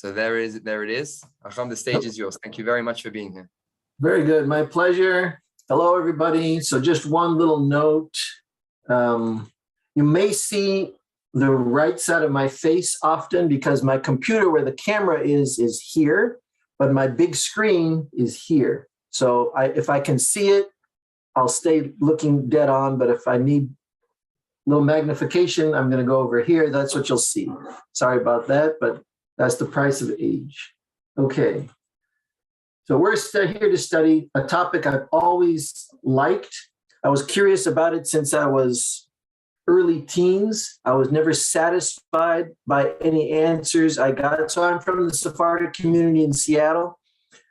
So there it is. Acham, the stage is yours. Thank you very much for being here. Very good. My pleasure. Hello, everybody. So just one little note. You may see the right side of my face often because my computer where the camera is here, but my big screen is here. So if I can see it, I'll stay looking dead on, but if I need a little magnification, I'm going to go over here. That's what you'll see. Sorry about that, but that's the price of age. Okay. So we're here to study a topic I've always liked. I was curious about it since I was early teens. I was never satisfied by any answers I got. So I'm from the Sephardic community in Seattle.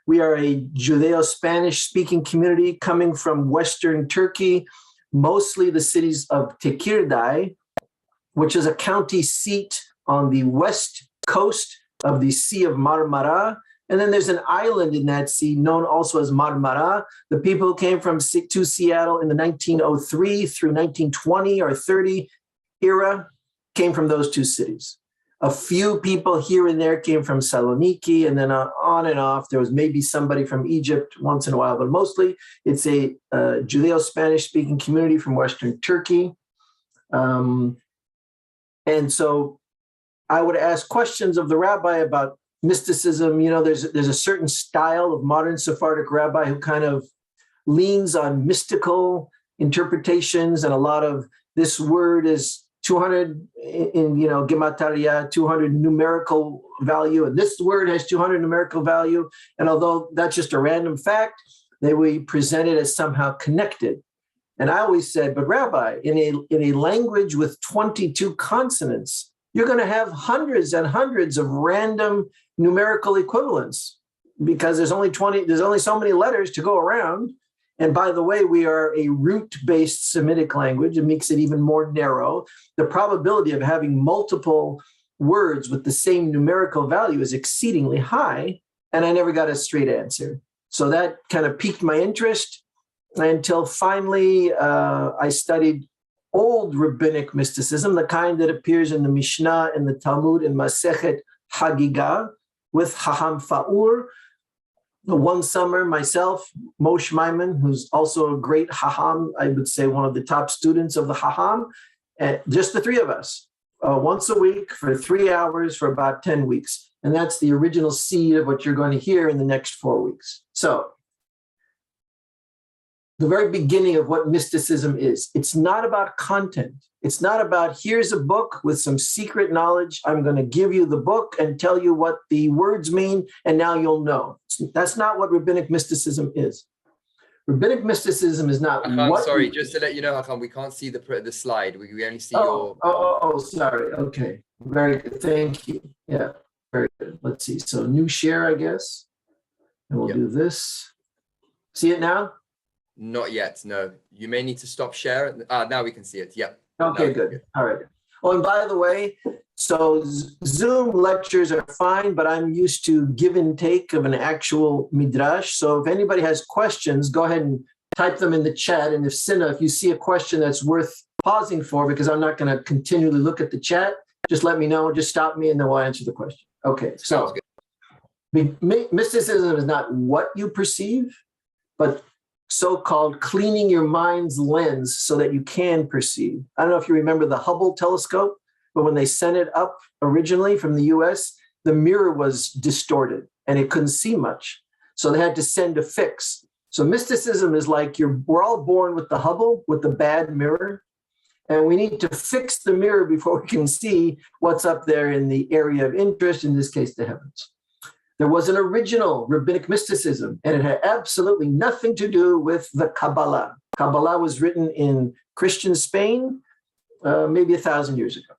We are a Judeo-Spanish speaking community coming from Western Turkey, mostly the cities of Tekirdağ, which is a county seat on the west coast of the Sea of Marmara. And then there's an island in that sea known also as Marmara. The people who came to Seattle in the 1903 through 1920 or 30 era came from those two cities. A few people here and there came from Saloniki, and then on and off. There was maybe somebody from Egypt once in a while, but mostly it's a Judeo-Spanish speaking community from Western Turkey. And so I would ask questions of the rabbi about mysticism. You know, there's a certain style of modern Sephardic rabbi who kind of leans on mystical interpretations, and a lot of this word is 200 in Gematria, 200 numerical value, and this word has 200 numerical value. And although that's just a random fact, they will present it as somehow connected. And I always said, but Rabbi, in a language with 22 consonants, you're going to have hundreds and hundreds of random numerical equivalents because there's only so many letters to go around. And by the way, we are a root-based Semitic language. It makes it even more narrow. The probability of having multiple words with the same numerical value is exceedingly high, and I never got a straight answer. So that kind of piqued my interest until finally I studied old rabbinic mysticism, the kind that appears in the Mishnah and the Talmud in Masechet Hagigah with Haham Fa'ur. One summer, myself, Moshe Maimon, who's also a great Haham, I would say one of the top students of the Haham, just the three of us, once a week for 3 hours for about 10 weeks. And that's the original seed of what you're going to hear in the next 4 weeks. So the very beginning of what mysticism is. It's not about content. It's not about, here's a book with some secret knowledge. I'm going to give you the book and tell you what the words mean, and now you'll know. That's not what rabbinic mysticism is. Rabbinic mysticism is not what... Sorry, just to let you know, Hakam, we can't see the slide. We only see your... Oh, sorry. Okay. Very good. Thank you. Yeah, very good. Let's see. So new share, I guess. And we'll do this. See it now? Not yet, no. You may need to stop share. Now we can see it. Yep. Okay, good. All right. Oh, and by the way, so Zoom lectures are fine, but I'm used to give and take of an actual midrash. So if anybody has questions, go ahead and type them in the chat. And if you see a question that's worth pausing for, because I'm not going to continually look at the chat, just let me know, just stop me, and then we'll answer the question. Okay, so mysticism is not what you perceive, but so-called cleaning your mind's lens so that you can perceive. I don't know if you remember the Hubble telescope, but when they sent it up originally from the US, the mirror was distorted and it couldn't see much. So they had to send a fix. So mysticism is like we're all born with the Hubble, with the bad mirror, and we need to fix the mirror before we can see what's up there in the area of interest, in this case, the heavens. There was an original rabbinic mysticism, and it had absolutely nothing to do with the Kabbalah. Kabbalah was written in Christian Spain maybe 1,000 years ago.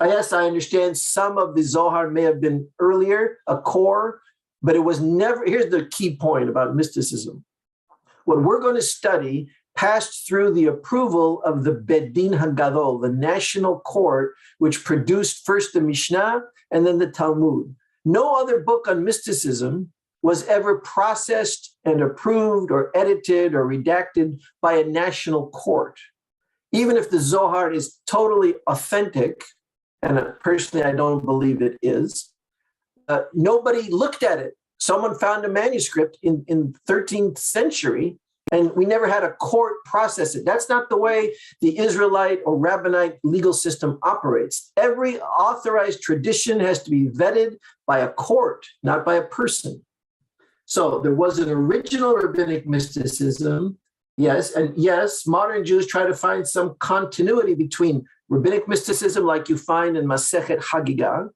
Yes, I understand some of the Zohar may have been earlier, a core, but it was never. Here's the key point about mysticism. What we're going to study passed through the approval of the Bet Din Hagadol, the national court, which produced first the Mishnah and then the Talmud. No other book on mysticism was ever processed and approved or edited or redacted by a national court. Even if the Zohar is totally authentic, and personally I don't believe it is, nobody looked at it. Someone found a manuscript in 13th century, and we never had a court process it. That's not the way the Israelite or Rabbinic legal system operates. Every authorized tradition has to be vetted by a court, not by a person. So there was an original rabbinic mysticism, yes, and yes, modern Jews try to find some continuity between rabbinic mysticism like you find in Masechet Hagigah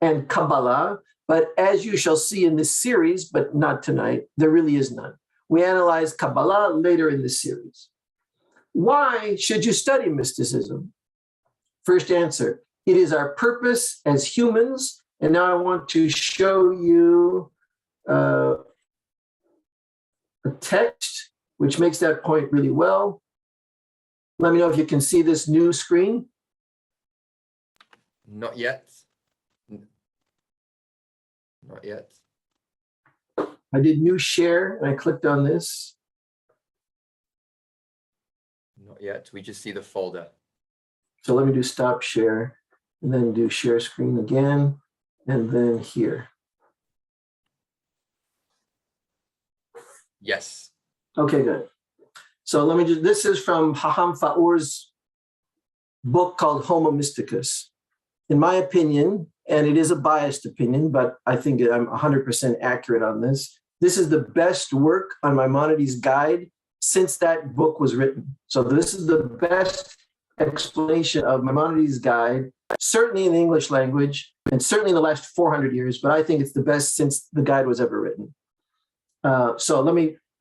and Kabbalah, but as you shall see in this series, but not tonight, there really is none. We analyze Kabbalah later in this series. Why should you study mysticism? First answer, it is our purpose as humans, and now I want to show you a text which makes that point really well. Let me know if you can see this new screen. Not yet. Not yet. I did new share and I clicked on this. Not yet. We just see the folder. So let me do stop share and then do share screen again and then here. Yes. Okay, good. So let me just, this is from Haham Faur's book called Homo Mysticus. In my opinion, and it is a biased opinion, but I think I'm 100% accurate on this. This is the best work on Maimonides' guide since that book was written. So this is the best explanation of Maimonides' guide, certainly in the English language, and certainly in the last 400 years, but I think it's the best since the guide was ever written.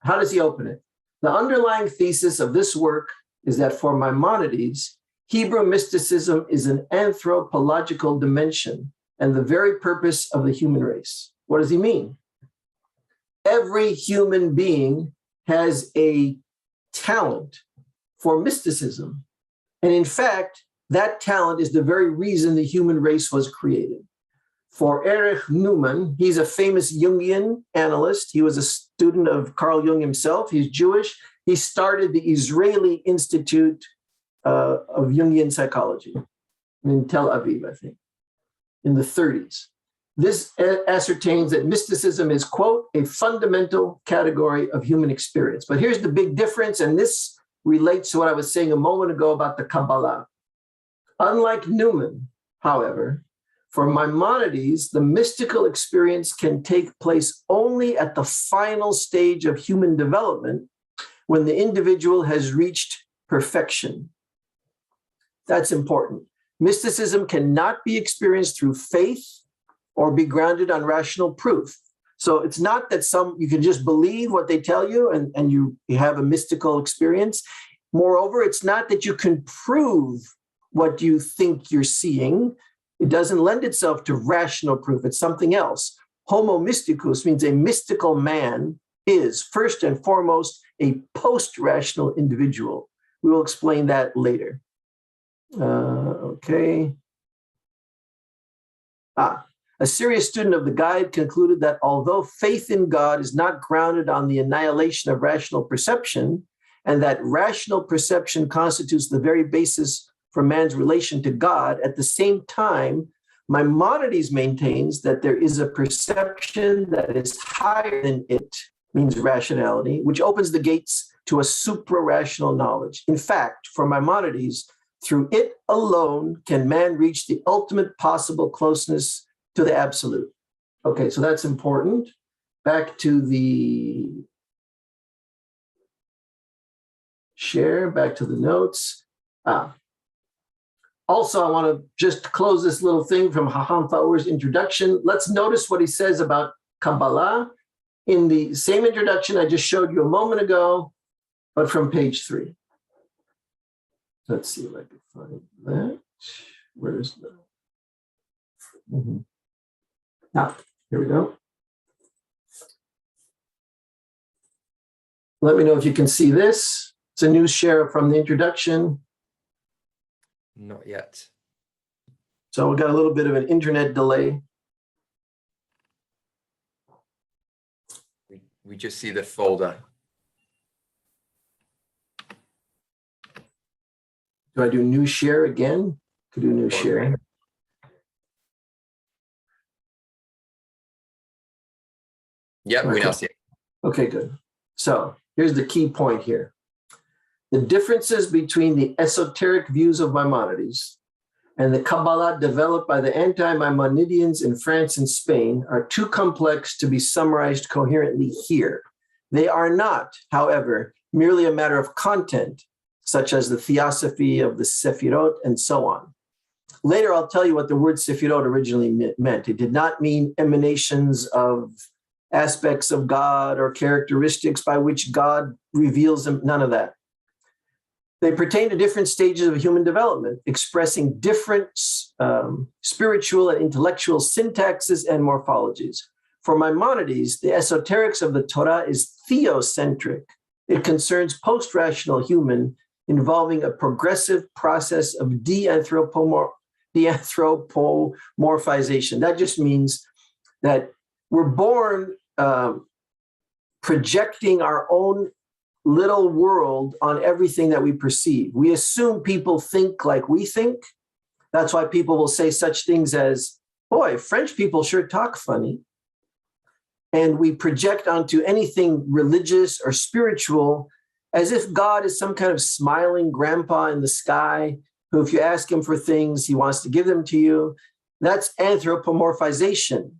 How does he open it? The underlying thesis of this work is that for Maimonides, Hebrew mysticism is an anthropological dimension and the very purpose of the human race. What does he mean? Every human being has a talent for mysticism. And in fact, that talent is the very reason the human race was created. For Erich Neumann, he's a famous Jungian analyst. He was a student of Carl Jung himself. He's Jewish. He started the Israeli Institute of Jungian psychology in Tel Aviv, I think, in the 30s. This ascertains that mysticism is, quote, a fundamental category of human experience. But here's the big difference, and this relates to what I was saying a moment ago about the Kabbalah. Unlike Neumann, however, for Maimonides, the mystical experience can take place only at the final stage of human development when the individual has reached perfection. That's important. Mysticism cannot be experienced through faith or be grounded on rational proof. So it's not that you can just believe what they tell you and you have a mystical experience. Moreover, it's not that you can prove what you think you're seeing. It doesn't lend itself to rational proof. It's something else. Homo mysticus means a mystical man is, first and foremost, a post-rational individual. We will explain that later. Okay. A serious student of the guide concluded that although faith in God is not grounded on the annihilation of rational perception, and that rational perception constitutes the very basis for man's relation to God, at the same time, Maimonides maintains that there is a perception that is higher than it, means rationality, which opens the gates to a supra-rational knowledge. In fact, for Maimonides, through it alone can man reach the ultimate possible closeness to the absolute. Okay, so that's important. Back to the share, back to the notes. Also, I want to just close this little thing from Haham Faur's introduction. Let's notice what he says about Kabbalah in the same introduction I just showed you a moment ago, but from page 3. Let's see if I can find that. Where's the? Here we go. Let me know if you can see this. It's a new share from the introduction. Not yet. So we've got a little bit of an internet delay. We just see the folder. Do I do new share again? Could do new share. Yep, we now see it. Okay, good. So here's the key point here. The differences between the esoteric views of Maimonides and the Kabbalah developed by the anti-Maimonideans in France and Spain are too complex to be summarized coherently here. They are not, however, merely a matter of content, such as the theosophy of the Sefirot and so on. Later, I'll tell you what the word Sefirot originally meant. It did not mean emanations of aspects of God or characteristics by which God reveals them, none of that. They pertain to different stages of human development, expressing different spiritual and intellectual syntaxes and morphologies. For Maimonides, the esoterics of the Torah is theocentric. It concerns post-rational human, involving a progressive process of de-anthropomorphization. That just means that we're born projecting our own little world on everything that we perceive. We assume people think like we think. That's why people will say such things as, boy, French people sure talk funny. And we project onto anything religious or spiritual as if God is some kind of smiling grandpa in the sky who, if you ask him for things, he wants to give them to you. That's anthropomorphization.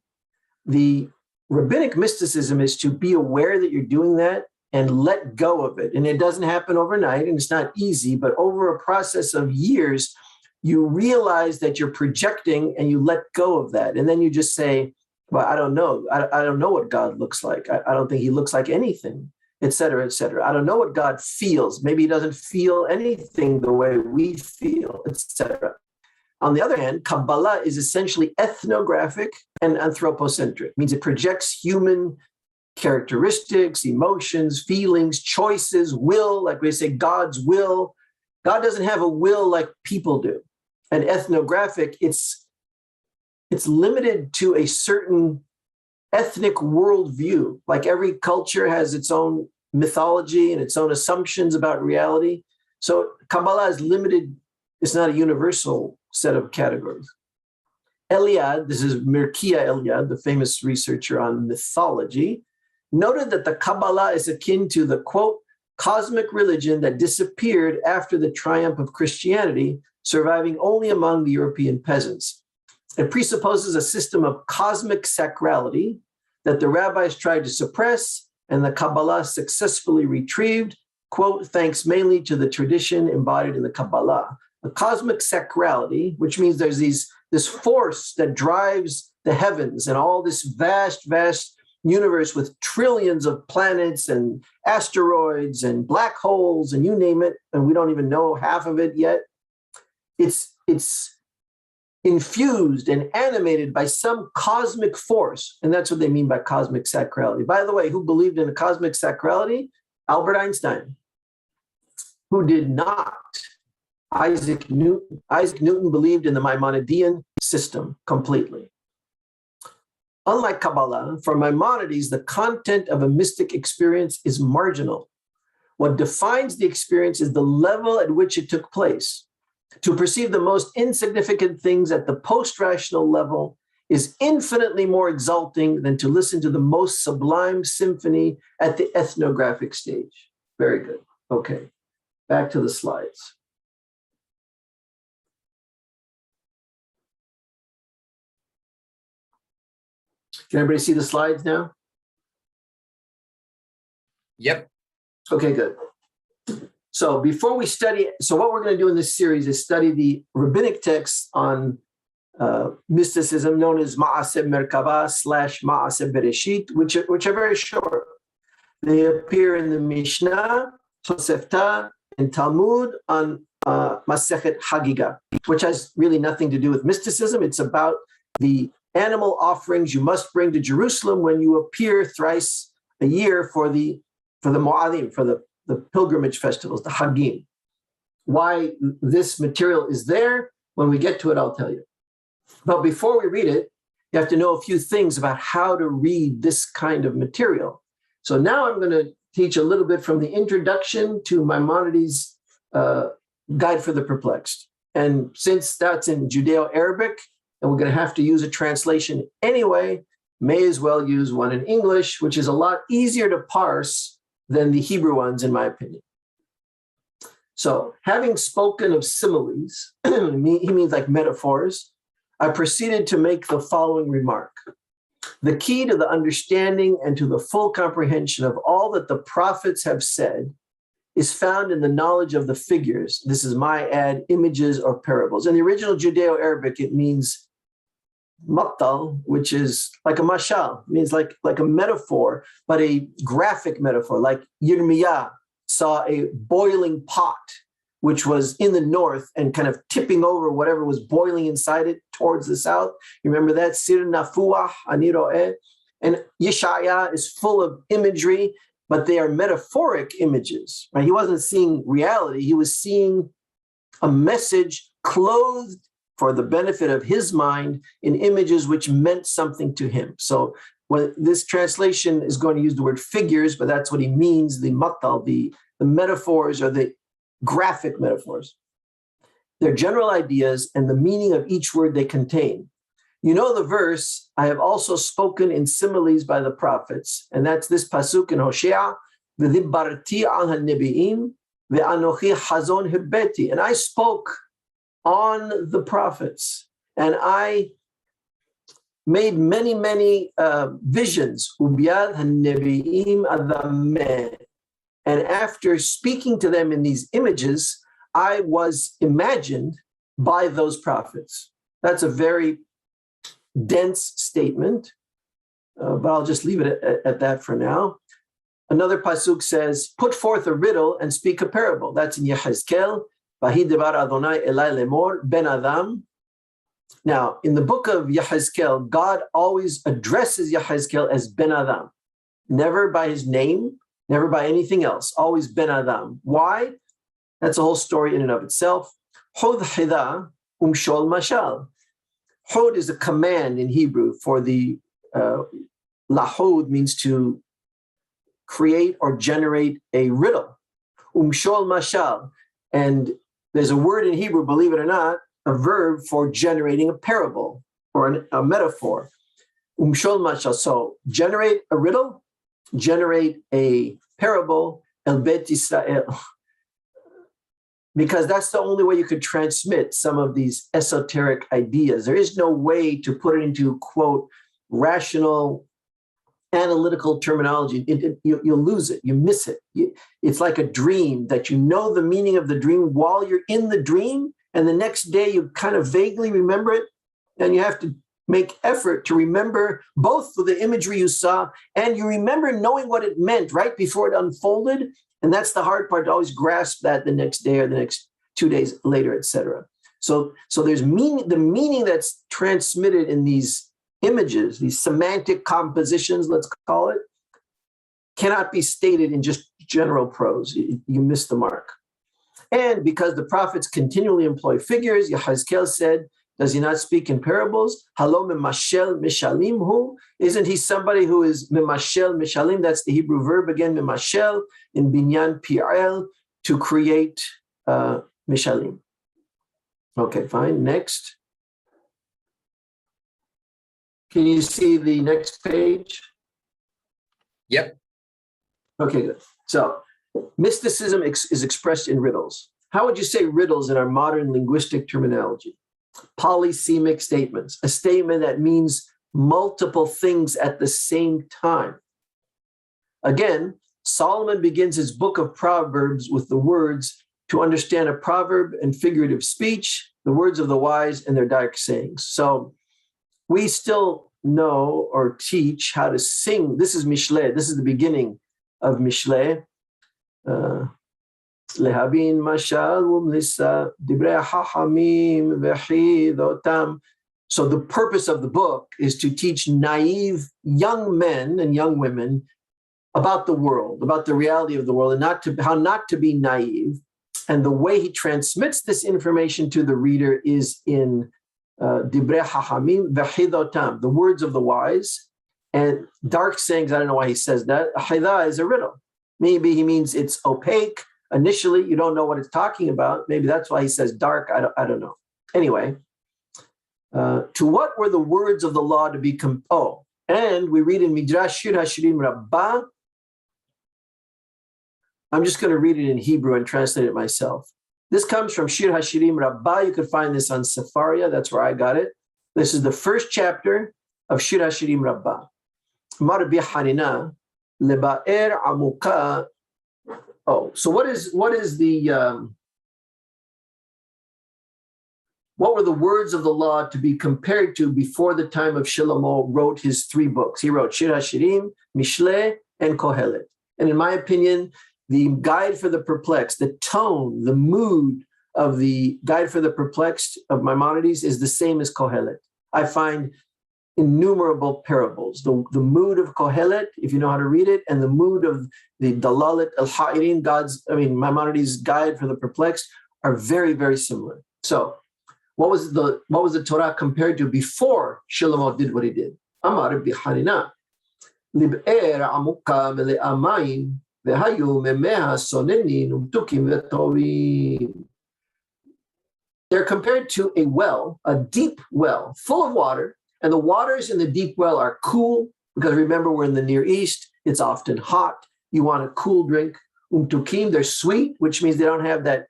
The rabbinic mysticism is to be aware that you're doing that and let go of it. And it doesn't happen overnight, and it's not easy, but over a process of years, you realize that you're projecting and you let go of that. And then you just say, well, I don't know. I don't know what God looks like. I don't think he looks like anything, et cetera, et cetera. I don't know what God feels. Maybe he doesn't feel anything the way we feel, et cetera. On the other hand, Kabbalah is essentially ethnographic and anthropocentric. It means it projects human characteristics, emotions, feelings, choices, will, like we say, God's will. God doesn't have a will like people do. And ethnographic, it's limited to a certain ethnic worldview. Like every culture has its own mythology and its own assumptions about reality. So Kabbalah is limited. It's not a universal set of categories. Eliade, this is Mirkia Eliade, the famous researcher on mythology, noted that the Kabbalah is akin to the, quote, cosmic religion that disappeared after the triumph of Christianity, surviving only among the European peasants. It presupposes a system of cosmic sacrality that the rabbis tried to suppress and the Kabbalah successfully retrieved, quote, thanks mainly to the tradition embodied in the Kabbalah. A cosmic sacrality, which means there's this force that drives the heavens and all this vast, vast universe with trillions of planets and asteroids and black holes and you name it, and we don't even know half of it yet. It's infused and animated by some cosmic force, and that's what they mean by cosmic sacrality. By the way, who believed in a cosmic sacrality? Albert Einstein. Who did not? Isaac Newton. Isaac Newton believed in the Maimonidean system completely. Unlike Kabbalah, for Maimonides, the content of a mystic experience is marginal. What defines the experience is the level at which it took place. To perceive the most insignificant things at the post-rational level is infinitely more exalting than to listen to the most sublime symphony at the ethnographic stage. Very good. Okay, back to the slides. Can everybody see the slides now? Yep. Okay, good. So before we study, so what we're going to do in this series is study the rabbinic texts on mysticism known as Ma'aseh Merkava / Ma'aseh Bereshit, which are very short. They appear in the Mishnah, Tosefta, and Talmud on Masechet Hagiga, which has really nothing to do with mysticism. It's about the animal offerings you must bring to Jerusalem when you appear thrice a year for the Mo'adim, for the pilgrimage festivals, the Hagim. Why this material is there, when we get to it, I'll tell you. But before we read it, you have to know a few things about how to read this kind of material. So now I'm going to teach a little bit from the introduction to Maimonides' Guide for the Perplexed. And since that's in Judeo-Arabic, and we're going to have to use a translation anyway, may as well use one in English, which is a lot easier to parse than the Hebrew ones, in my opinion. So having spoken of similes, he means like metaphors, I proceeded to make the following remark. The key to the understanding and to the full comprehension of all that the prophets have said is found in the knowledge of the figures. This is my ad, images or parables. In the original Judeo-Arabic, it means matal, which is like a mashal, means like a metaphor, but a graphic metaphor, like Yirmiyah saw a boiling pot, which was in the north and kind of tipping over whatever was boiling inside it towards the south. You remember that? Sir nafuah aniro'eh. And Yeshaya is full of imagery, but they are metaphoric images. Right? He wasn't seeing reality. He was seeing a message clothed for the benefit of his mind in images which meant something to him. So when this translation is going to use the word figures, but that's what he means, the matal, the metaphors or the graphic metaphors. They're general ideas and the meaning of each word they contain. You know the verse, I have also spoken in similes by the prophets, and that's this pasuk in Hosea, v'dibarti al ha-nebi'im ve'anochi hazon hebeti. And I spoke on the prophets, and I made many, many visions. Ubiad ha-nebi'im adameh. And after speaking to them in these images, I was imagined by those prophets. That's a very dense statement, but I'll just leave it at that for now. Another pasuk says, put forth a riddle and speak a parable. That's in Yehezkel, Vahi devar Adonai elai lemor, ben Adam. Now, in the book of Yehezkel, God always addresses Yehezkel as ben Adam, never by his name, never by anything else, always ben Adam. Why? That's a whole story in and of itself. Hod hida umshol mashal. Hod is a command in Hebrew for the lahod means to create or generate a riddle. Umshol mashal. And there's a word in Hebrew, believe it or not, a verb for generating a parable or a metaphor. Umshol mashal. So generate a riddle, generate a parable, el Bet Israel, because that's the only way you could transmit some of these esoteric ideas. There is no way to put it into, quote, rational, analytical terminology. You'll lose it, you miss it. It's like a dream that you know the meaning of the dream while you're in the dream, and the next day you kind of vaguely remember it, and you have to make effort to remember both the imagery you saw and you remember knowing what it meant right before it unfolded. And that's the hard part, to always grasp that the next day or the next 2 days later, etc. So there's meaning, the meaning that's transmitted in these images, these semantic compositions, let's call it, cannot be stated in just general prose. You miss the mark. And because the prophets continually employ figures, Yehezkel said, does he not speak in parables? Halo memashel mishalim hu? Isn't he somebody who is memashel mishalim? That's the Hebrew verb again, memashel, in binyan pi'el, to create mishalim. Okay, fine. Next. Can you see the next page? Yep. Okay, good. So mysticism is expressed in riddles. How would you say riddles in our modern linguistic terminology? Polysemic statements, a statement that means multiple things at the same time. Again, Solomon begins his book of Proverbs with the words, to understand a proverb and figurative speech, the words of the wise and their dark sayings. So we still know or teach how to sing. This is Mishle. This is the beginning of Mishle. Lehabin mashal umlisa dibrei hachamim v'chidotam. So the purpose of the book is to teach naive young men and young women about the world, about the reality of the world, and how not to be naive. And the way he transmits this information to the reader is in dibrei hachamim v'chidotam, the words of the wise, and dark sayings. I don't know why he says that. Chida is a riddle. Maybe he means it's opaque. Initially, you don't know what it's talking about. Maybe that's why he says dark. I don't know. Anyway, to what were the words of the law to be And we read in Midrash Shir HaShirim Rabbah. I'm just going to read it in Hebrew and translate it myself. This comes from Shir HaShirim Rabbah. You could find this on Sefaria. That's where I got it. This is the first chapter of Shir HaShirim Rabbah. Marbi Harina Leba'er Amuka. Oh, so what were the words of the law to be compared to before the time of Shlomo wrote his 3 books? He wrote Shir HaShirim, Mishle, and Kohelet. And in my opinion, the Guide for the Perplexed, the tone, the mood of the Guide for the Perplexed of Maimonides is the same as Kohelet. I find innumerable parables. The mood of Kohelet, if you know how to read it, and the mood of the Dalalet al-Ha'irin, Maimonides' Guide for the Perplexed, are very, very similar. So, what was the Torah compared to before Shlomo did what he did? Amar b'Harina, lib'er amuka v'le'amayim v'hayu memeha sonenin umtukim v'tovim. They're compared to a well, a deep well, full of water, and the waters in the deep well are cool, because remember, we're in the Near East, it's often hot, you want a cool drink. Umtukim, they're sweet, which means they don't have that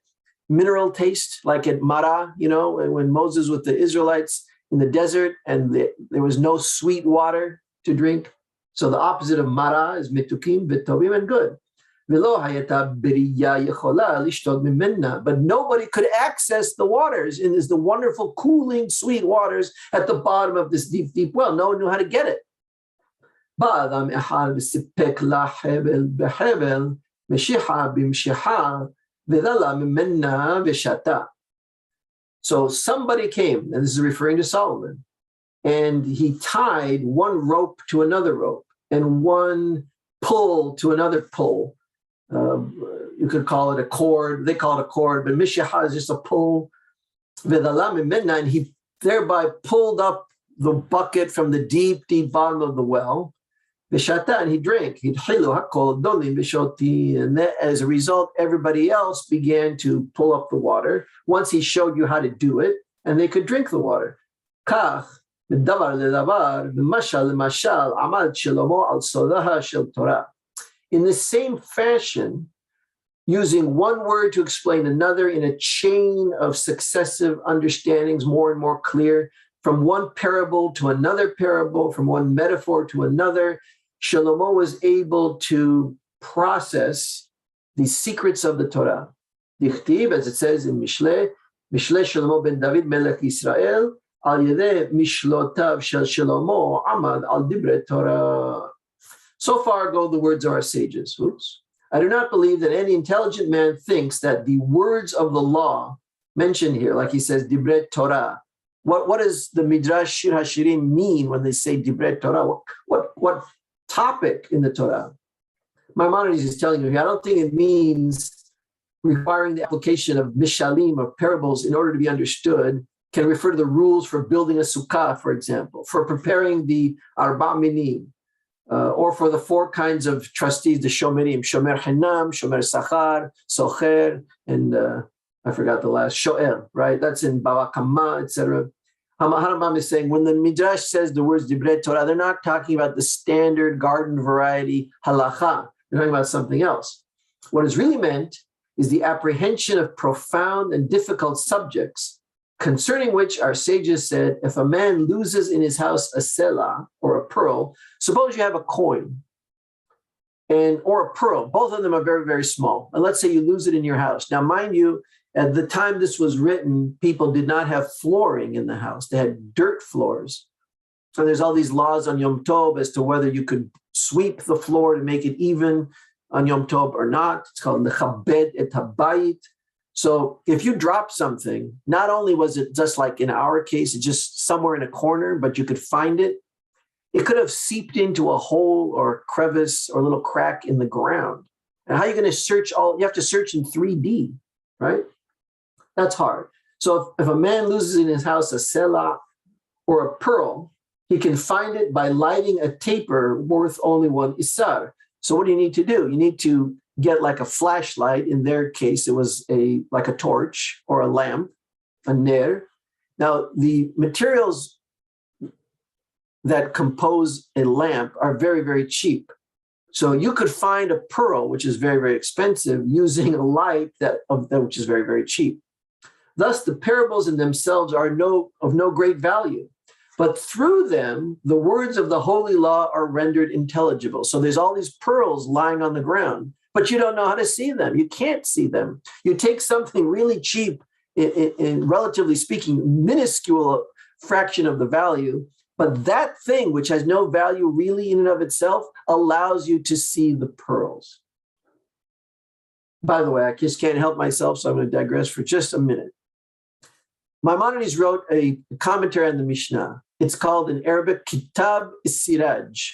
mineral taste, like at Mara, when Moses with the Israelites in the desert and there was no sweet water to drink. So the opposite of Mara is mitukim, v'tovim, and good. But nobody could access the waters in the wonderful, cooling, sweet waters at the bottom of this deep, deep well. No one knew how to get it. So somebody came, and this is referring to Solomon, and he tied one rope to another rope and one pull to another pull. You could call it a cord. They call it a cord, but Mishaha is just a pull. And he thereby pulled up the bucket from the deep, deep bottom of the well. And he drank. And as a result, everybody else began to pull up the water once he showed you how to do it, and they could drink the water. In the same fashion, using one word to explain another in a chain of successive understandings, more and more clear, from one parable to another parable, from one metaphor to another, Shlomo was able to process the secrets of the Torah. Dichtiv, as it says in Mishle Shlomo ben David melech Yisrael, al yedeh mishlotav shel Shlomo amad al dibre Torah. So far go the words of our sages. Oops. I do not believe that any intelligent man thinks that the words of the law mentioned here, like he says, dibre Torah. What does the Midrash Shir HaShirim mean when they say dibre Torah? What topic in the Torah? Maimonides is telling you here, I don't think it means requiring the application of mishalim, of parables, in order to be understood. Can refer to the rules for building a sukkah, for example, for preparing the arba minim, or for the 4 kinds of trustees, the shomerim, shomer hinam, shomer sachar, socher, and I forgot the last, shoel, right? That's in Bava Kama, etc. Harambam is saying when the Midrash says the words Divrei Torah, they're not talking about the standard garden variety halacha. They're talking about something else. What is really meant is the apprehension of profound and difficult subjects, concerning which our sages said, if a man loses in his house a selah, or a pearl, suppose you have a coin or a pearl, both of them are very, very small. And let's say you lose it in your house. Now, mind you, at the time this was written, people did not have flooring in the house. They had dirt floors. So there's all these laws on Yom Tov as to whether you could sweep the floor to make it even on Yom Tov or not. It's called Nechabed et Habayit. So if you drop something, not only was it just like in our case, it's just somewhere in a corner, but you could find it, it could have seeped into a hole or a crevice or a little crack in the ground. And how are you going to search you have to search in 3D, right? That's hard. So if a man loses in his house a selah or a pearl, he can find it by lighting a taper worth only 1 isar. So what do you need to do? You need to get like a flashlight. In their case, it was like a torch or a lamp, a ner. Now, the materials that compose a lamp are very, very cheap. So you could find a pearl, which is very, very expensive, using a light which is very, very cheap. Thus, the parables in themselves are of no great value, but through them, the words of the holy law are rendered intelligible. So there's all these pearls lying on the ground, but you don't know how to see them. You can't see them. You take something really cheap, in relatively speaking, minuscule fraction of the value, but that thing, which has no value really in and of itself, allows you to see the pearls. By the way, I just can't help myself, so I'm going to digress for just a minute. Maimonides wrote a commentary on the Mishnah. It's called in Arabic, Kitab Siraj.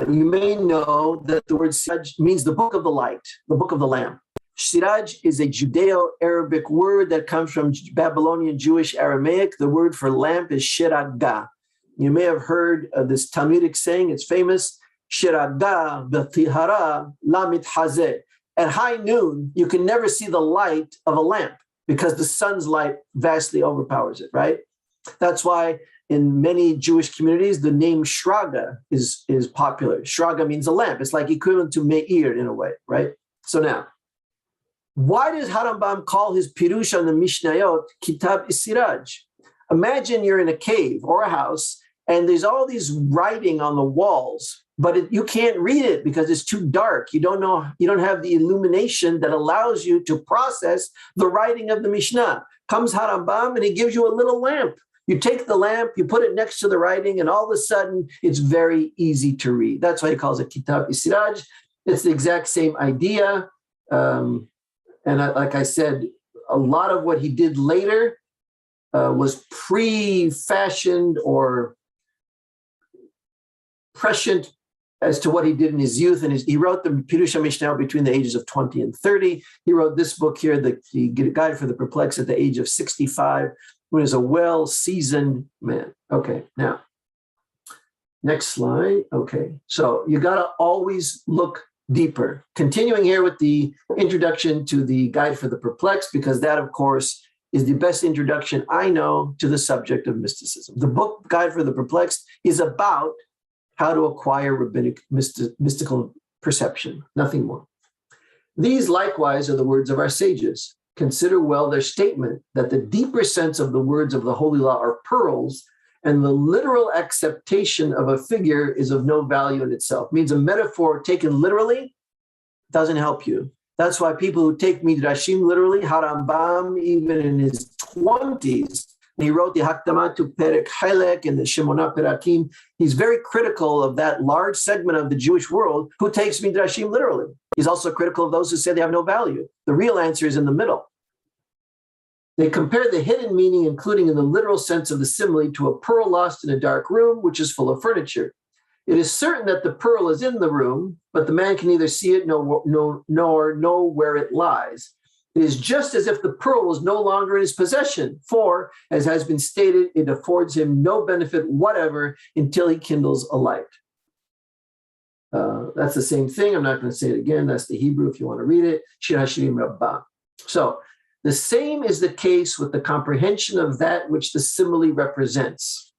You may know that the word Siraj means the book of the light, the book of the lamp. Siraj is a Judeo-Arabic word that comes from Babylonian Jewish Aramaic. The word for lamp is shiraga. You may have heard this Talmudic saying, it's famous, shiraga b'tihara lamit hazeh. At high noon, you can never see the light of a lamp because the sun's light vastly overpowers it, right? That's why in many Jewish communities, the name Shraga is popular. Shraga means a lamp. It's like equivalent to Meir in a way, right? So now, why does Harambam call his Pirush on the Mishnayot Kitab Siraj? Imagine you're in a cave or a house, and there's all these writing on the walls, but you can't read it because it's too dark. You don't have the illumination that allows you to process the writing of the Mishnah. Comes Harambam and he gives you a little lamp. You take the lamp, you put it next to the writing, and all of a sudden it's very easy to read. That's why he calls it Kitab Siraj. It's the exact same idea. Like I said, a lot of what he did later was pre-fashioned or prescient as to what he did in his youth. And he wrote the Pirush Mishnah between the ages of 20 and 30. He wrote this book here, the Guide for the Perplexed, at the age of 65, when he's a well-seasoned man. Okay, now, next slide. Okay, so you got to always look deeper. Continuing here with the introduction to the Guide for the Perplexed, because that, of course, is the best introduction I know to the subject of mysticism. The book Guide for the Perplexed is about how to acquire rabbinic mystical perception, nothing more. These likewise are the words of our sages. Consider well their statement that the deeper sense of the words of the holy law are pearls, and the literal acceptation of a figure is of no value in itself. Means a metaphor taken literally doesn't help you. That's why people who take Midrashim literally, Harambam, even in his 20s, when he wrote the Hakdama to Perek Halek and the Shemona Perakim, he's very critical of that large segment of the Jewish world who takes Midrashim literally. He's also critical of those who say they have no value. The real answer is in the middle. They compare the hidden meaning, including in the literal sense of the simile, to a pearl lost in a dark room, which is full of furniture. It is certain that the pearl is in the room, but the man can neither see it nor know where it lies. It is just as if the pearl was no longer in his possession, for, as has been stated, it affords him no benefit whatever until he kindles a light. That's the same thing. I'm not going to say it again. That's the Hebrew if you want to read it. Shir Hashirim Rabbah. So the same is the case with the comprehension of that which the simile represents.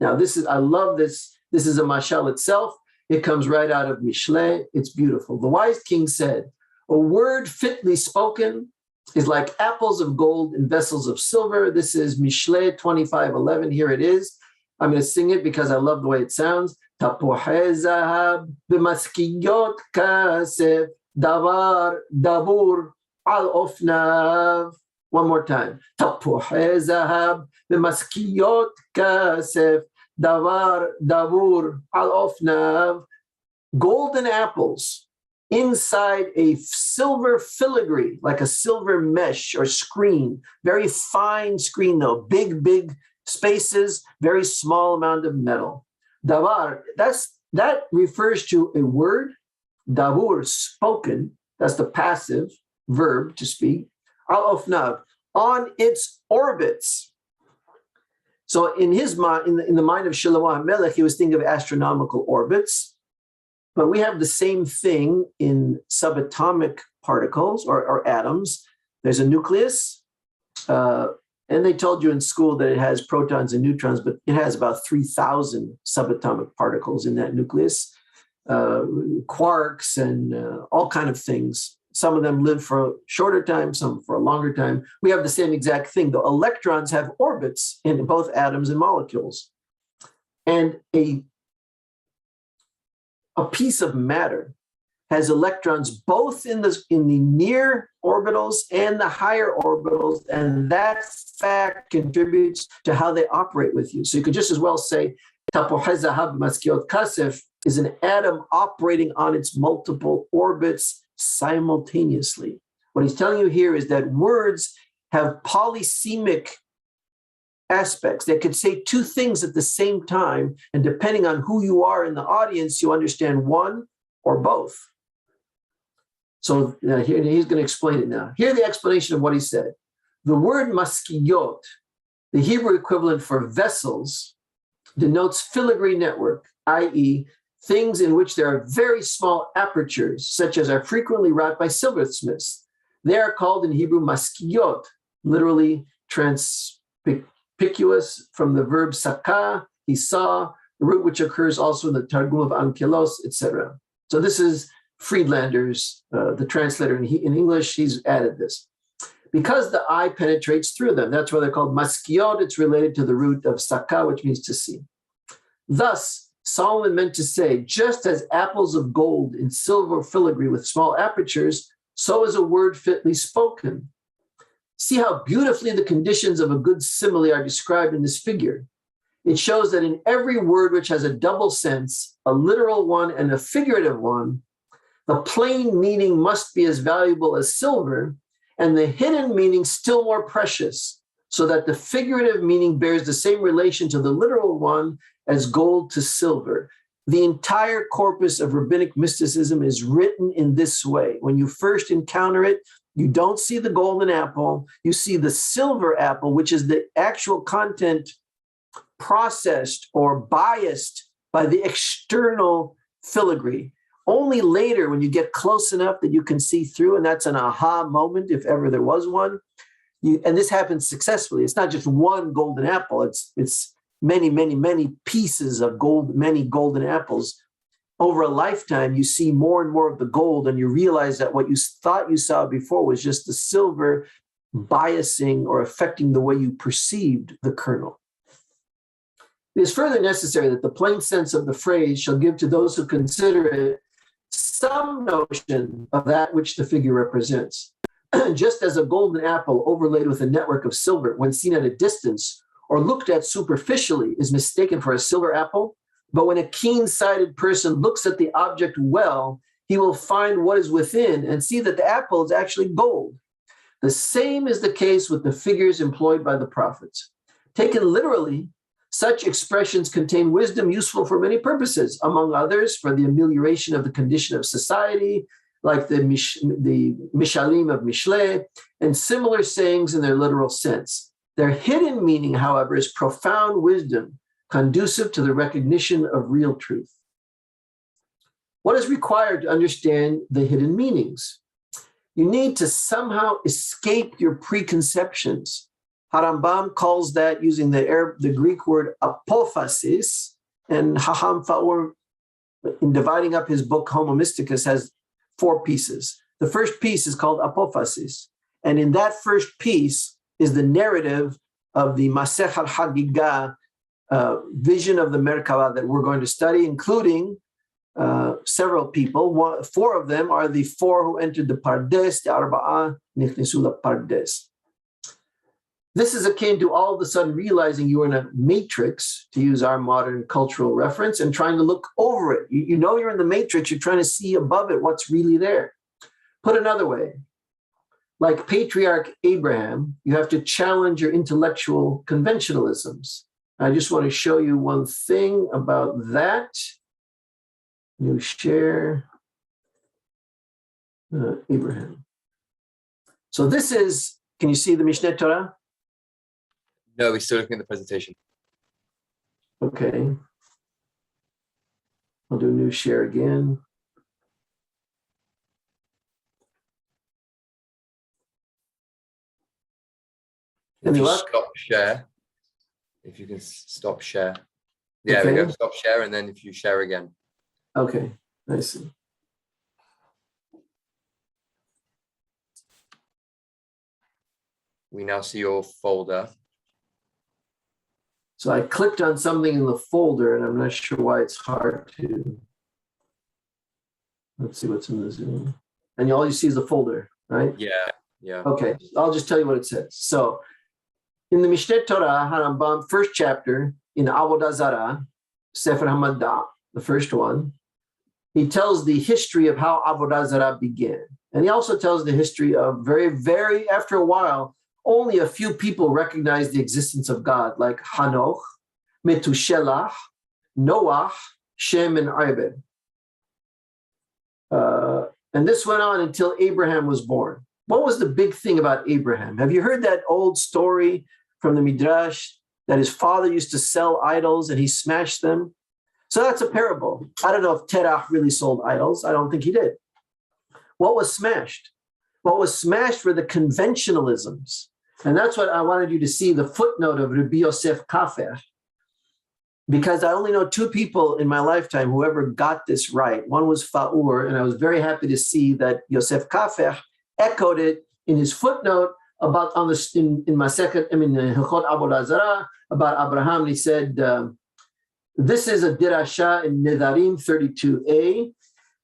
Now, I love this. This is a mashal itself. It comes right out of Mishle. It's beautiful. The wise king said, a word fitly spoken is like apples of gold in vessels of silver. This is Mishle 25:11. Here it is. I'm going to sing it because I love the way it sounds. Tapuhe zahab b'maskiyot kasef davar dabur al ofnav. One more time. Tapuhe zahab b'maskiyot kasef davar dabur al ofnav. Golden apples inside a silver filigree, like a silver mesh or screen, very fine screen though, big spaces, very small amount of metal. Davar, that refers to a word, davur, spoken, that's the passive verb to speak, al ofnav, on its orbits. So in his mind, in the mind of Shlomo HaMelech, he was thinking of astronomical orbits. But we have the same thing in subatomic particles or atoms. There's a nucleus, and And they told you in school that it has protons and neutrons, but it has about 3,000 subatomic particles in that nucleus, quarks and all kind of things. Some of them live for a shorter time, some for a longer time. We have the same exact thing, though. Electrons have orbits in both atoms and molecules. And a piece of matter has electrons both in the near orbitals and the higher orbitals, and that fact contributes to how they operate with you. So you could just as well say Tapohai Zahab Maskiot Kasef is an atom operating on its multiple orbits simultaneously. What he's telling you here is that words have polysemic aspects. They could say two things at the same time, and depending on who you are in the audience, you understand one or both. So here he's going to explain it now. Here's the explanation of what he said. The word maskiyot, the Hebrew equivalent for vessels, denotes filigree network, i.e., things in which there are very small apertures, such as are frequently wrought by silversmiths. They are called in Hebrew maskiyot, literally conspicuous from the verb saka, he saw, the root which occurs also in the Targum of Ankelos, etc. So this is Friedlander's, the translator in English, he's added this. Because the eye penetrates through them, that's why they're called maskiot. It's related to the root of saka, which means to see. Thus, Solomon meant to say, just as apples of gold in silver filigree with small apertures, so is a word fitly spoken. See how beautifully the conditions of a good simile are described in this figure. It shows that in every word which has a double sense, a literal one and a figurative one, the plain meaning must be as valuable as silver, and the hidden meaning still more precious, so that the figurative meaning bears the same relation to the literal one as gold to silver. The entire corpus of rabbinic mysticism is written in this way. When you first encounter it, you don't see the golden apple, you see the silver apple, which is the actual content processed or biased by the external filigree. Only later, when you get close enough that you can see through, and that's an aha moment, if ever there was one, and this happens successfully. It's not just one golden apple, it's many, many, many pieces of gold, many golden apples. Over a lifetime, you see more and more of the gold, and you realize that what you thought you saw before was just the silver biasing or affecting the way you perceived the kernel. It is further necessary that the plain sense of the phrase shall give to those who consider it some notion of that which the figure represents. Just as a golden apple overlaid with a network of silver, when seen at a distance or looked at superficially, is mistaken for a silver apple, but when a keen-sighted person looks at the object well, he will find what is within and see that the apple is actually gold. The same is the case with the figures employed by the prophets. Taken literally, such expressions contain wisdom useful for many purposes, among others, for the amelioration of the condition of society, like the Mishalim of Mishle, and similar sayings in their literal sense. Their hidden meaning, however, is profound wisdom, conducive to the recognition of real truth. What is required to understand the hidden meanings? You need to somehow escape your preconceptions. Harambam calls that, using the Greek word apophasis, and Haham Faur, in dividing up his book Homo Mysticus, has 4 pieces. The first piece is called apophasis, and in that first piece is the narrative of the Masech al-Hagigah vision of the Merkava that we're going to study, including several people. 4 of them are the 4 who entered the Pardes, the Arba'ah Nichnisu Pardes. This is akin to all of a sudden realizing you're in a matrix, to use our modern cultural reference, and trying to look over it. You know you're in the matrix, you're trying to see above it what's really there. Put another way, like patriarch Abraham, you have to challenge your intellectual conventionalisms. I just want to show you one thing about that. New share, Abraham. So this is, can you see the Mishneh Torah? No, we're still looking at the presentation. Okay. I'll do new share again. Any you luck? stop share, if you can stop share. There we go. Stop share, and then if you share again. Okay, I see. We now see your folder. So I clicked on something in the folder, and I'm not sure why it's hard to. Let's see what's in the Zoom. And all you see is the folder, right? Yeah. Okay, I'll just tell you what it says. So in the Mishneh Torah, Harambam, first chapter, in Avodah Zarah, Sefer HaMadda, the first one, he tells the history of how Avodah Zarah began. And he also tells the history of very, after a while, only a few people recognized the existence of God, like Hanoch, Metushelah, Noah, Shem, and Abed. And this went on until Abraham was born. What was the big thing about Abraham? Have you heard that old story from the Midrash that his father used to sell idols and he smashed them? So that's a parable. I don't know if Terach really sold idols. I don't think he did. What was smashed? What was smashed were the conventionalisms. And that's what I wanted you to see, the footnote of Rabbi Yosef Kafer, because I only know two people in my lifetime who ever got this right. One was Faur, and I was very happy to see that Yosef Kafer echoed it in his footnote about on the in Masechet, Hilchot Avodah Zarah, about Abraham. He said, this is a dirasha in Nedarim 32a.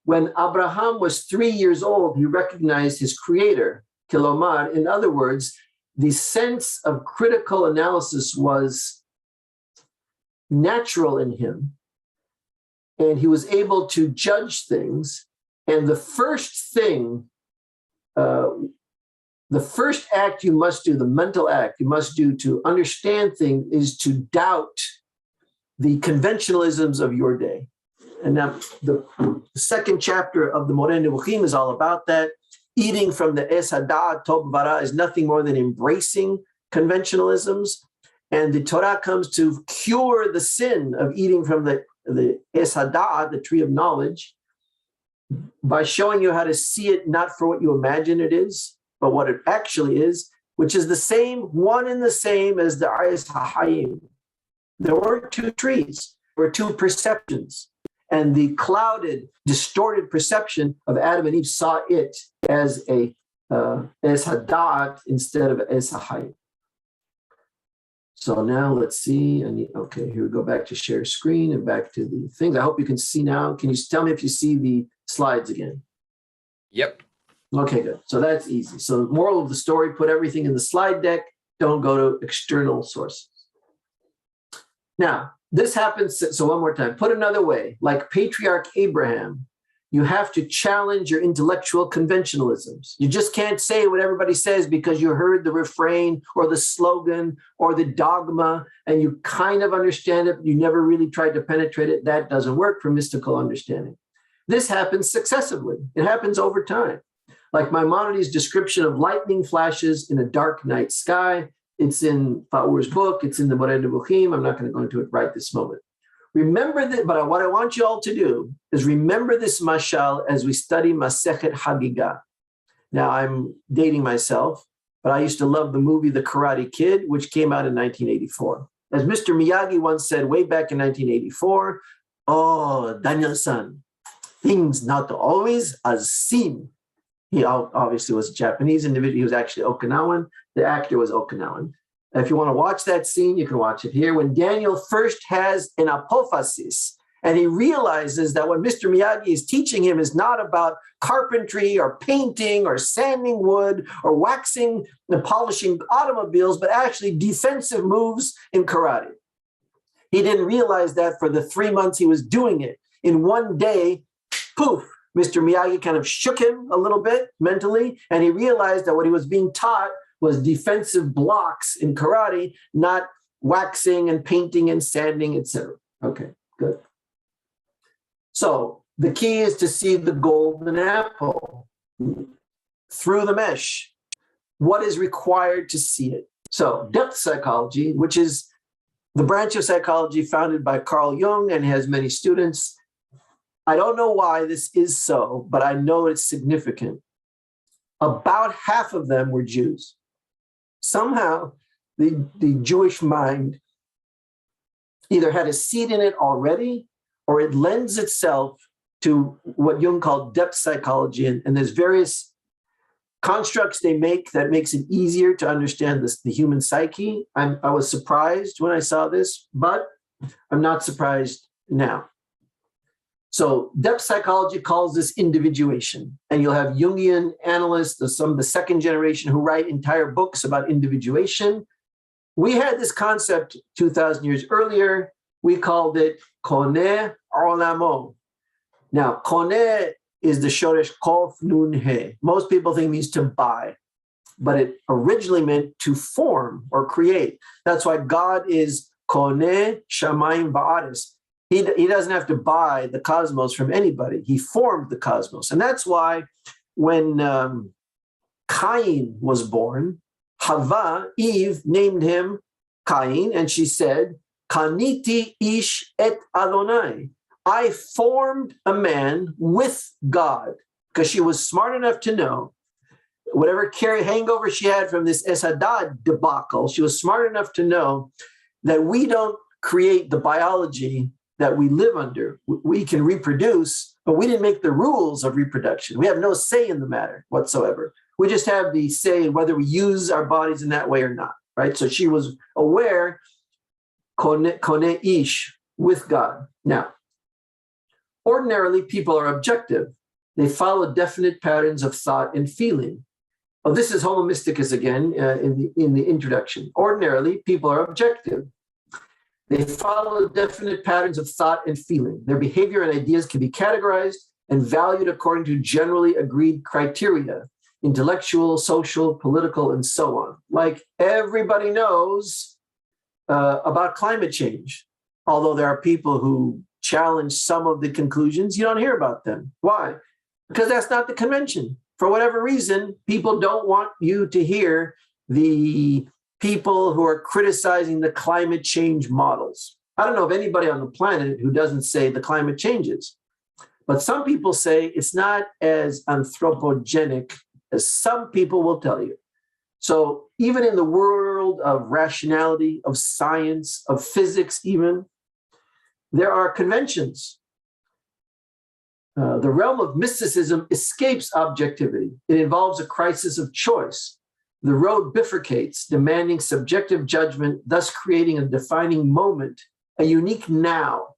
When Abraham was 3 years old, he recognized his creator, Kilomar. In other words, the sense of critical analysis was natural in him, and he was able to judge things. And the first thing, the first act you must do, the mental act you must do to understand things, is to doubt the conventionalisms of your day. And now the second chapter of the Moreh Nevuchim is all about that. Eating from the Es Hada'at Tov Vara is nothing more than embracing conventionalisms. And the Torah comes to cure the sin of eating from the Es Hada'at, the tree of knowledge, by showing you how to see it not for what you imagine it is, but what it actually is, which is the same, one and the same as the Es HaHayim. There weren't two trees, there were two perceptions. And the clouded, distorted perception of Adam and Eve saw it as a Es Hada'at instead of Es HaHayim. So now let's see. Okay, here we go back to share screen and back to the things. I hope you can see now. Can you tell me if you see the slides again? Yep. Okay, good. So that's easy. So the moral of the story, put everything in the slide deck. Don't go to external sources. Now, this happens, so one more time, put another way, like Patriarch Abraham, you have to challenge your intellectual conventionalisms. You just can't say what everybody says because you heard the refrain or the slogan or the dogma and you kind of understand it, but you never really tried to penetrate it. That doesn't work for mystical understanding. This happens successively. It happens over time. Like Maimonides' description of lightning flashes in a dark night sky. It's in Faur's book. It's in the Moreh Nevuchim. I'm not going to go into it right this moment. Remember that, but what I want you all to do is remember this mashal as we study Masechet Hagigah. Now, I'm dating myself, but I used to love the movie The Karate Kid, which came out in 1984. As Mr. Miyagi once said way back in 1984, oh, Daniel-san, things not always as seen. He obviously was a Japanese individual. He was actually Okinawan. The actor was Okinawan. If you want to watch that scene, you can watch it here. When Daniel first has an apophasis and he realizes that what Mr. Miyagi is teaching him is not about carpentry or painting or sanding wood or waxing and polishing automobiles, but actually defensive moves in karate. He didn't realize that for the 3 months he was doing it. In one day, poof, Mr. Miyagi kind of shook him a little bit mentally, and he realized that what he was being taught was defensive blocks in karate, not waxing and painting and sanding, etc. Okay, good. So the key is to see the golden apple through the mesh. What is required to see it? So depth psychology, which is the branch of psychology founded by Carl Jung and has many students. I don't know why this is so, but I know it's significant. About half of them were Jews. Somehow, the Jewish mind either had a seed in it already, or it lends itself to what Jung called depth psychology. And there's various constructs they make that makes it easier to understand the human psyche. I was surprised when I saw this, but I'm not surprised now. So depth psychology calls this individuation. And you'll have Jungian analysts, some of the second generation who write entire books about individuation. We had this concept 2,000 years earlier. We called it Koneh Olamo. Now, Koneh is the Shoresh Kof Nun He. Most people think it means to buy, but it originally meant to form or create. That's why God is Koneh Shamayim Ba'aris. He doesn't have to buy the cosmos from anybody. He formed the cosmos. And that's why when Cain was born, Hava, Eve, named him Cain, and she said, Kaniti ish et Adonai. I formed a man with God, because she was smart enough to know whatever hangover she had from this Esadad debacle, she was smart enough to know that we don't create the biology that we live under. We can reproduce, but we didn't make the rules of reproduction. We have no say in the matter whatsoever. We just have the say in whether we use our bodies in that way or not, right? So she was aware, Koneh ish, with God. Now, ordinarily, people are objective. They follow definite patterns of thought and feeling. Oh, this is Homo Mysticus again in the introduction. Ordinarily, people are objective. They follow definite patterns of thought and feeling. Their behavior and ideas can be categorized and valued according to generally agreed criteria: intellectual, social, political, and so on. Like everybody knows about climate change. Although there are people who challenge some of the conclusions, you don't hear about them. Why? Because that's not the convention. For whatever reason, people don't want you to hear the people who are criticizing the climate change models. I don't know of anybody on the planet who doesn't say the climate changes. But some people say it's not as anthropogenic as some people will tell you. So even in the world of rationality, of science, of physics even, there are conventions. The realm of mysticism escapes objectivity. It involves a crisis of choice. The road bifurcates, demanding subjective judgment, thus creating a defining moment, a unique now.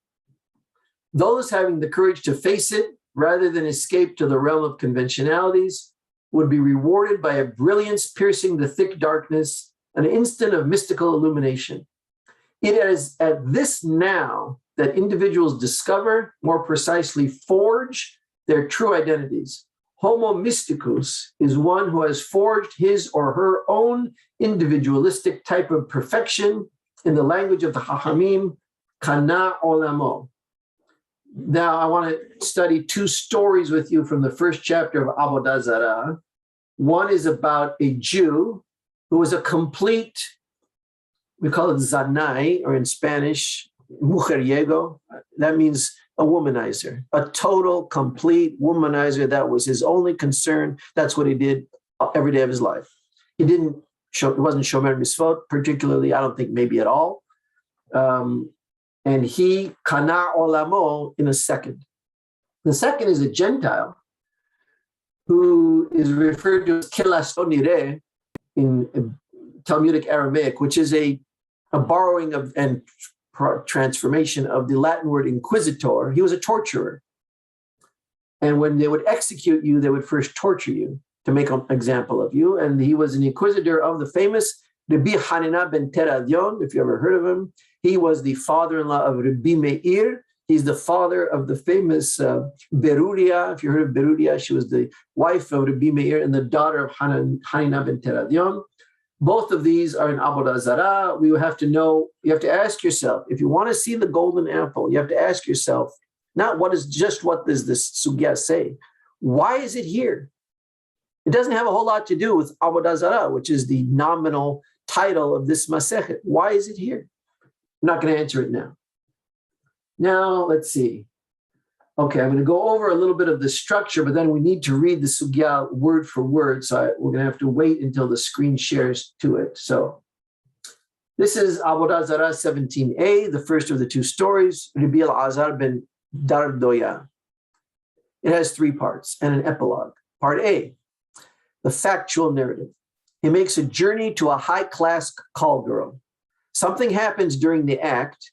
Those having the courage to face it, rather than escape to the realm of conventionalities, would be rewarded by a brilliance piercing the thick darkness, an instant of mystical illumination. It is at this now that individuals discover, more precisely forge, their true identities. Homo mysticus is one who has forged his or her own individualistic type of perfection, in the language of the Chachamim, Kana Olamo. Now, I want to study two stories with you from the first chapter of Avodah Zarah. One is about a Jew who was a complete, we call it zanai, or in Spanish, mujeriego. That means a womanizer, a total, complete womanizer. That was his only concern. That's what he did every day of his life. It wasn't shomer mitzvot, particularly, I don't think maybe at all. And he kana olamo in a second. The second is a Gentile who is referred to as kilastonire in Talmudic Aramaic, which is a borrowing of and transformation of the Latin word inquisitor. He was a torturer. And when they would execute you, they would first torture you to make an example of you. And he was an inquisitor of the famous Rabbi Hanina ben Teradion, if you ever heard of him. He was the father-in-law of Rabbi Meir. He's the father of the famous Beruria. If you heard of Beruria, she was the wife of Rabbi Meir and the daughter of Hanina ben Teradion. Both of these are in Avodah Zarah. We have to know, you have to ask yourself, if you want to see the golden apple, you have to ask yourself, not what does this sugya say? Why is it here? It doesn't have a whole lot to do with Avodah Zarah, which is the nominal title of this Masechet. Why is it here? I'm not going to answer it now. Now, let's see. Okay, I'm going to go over a little bit of the structure, but then we need to read the sugya word for word. So we're going to have to wait until the screen shares to it. So This is Avodah Zarah 17a, the first of the two stories, Rabbi Elazar ben Dardoya. It has three parts and an epilogue. Part A, the factual narrative. He makes a journey to a high-class call girl. Something happens during the act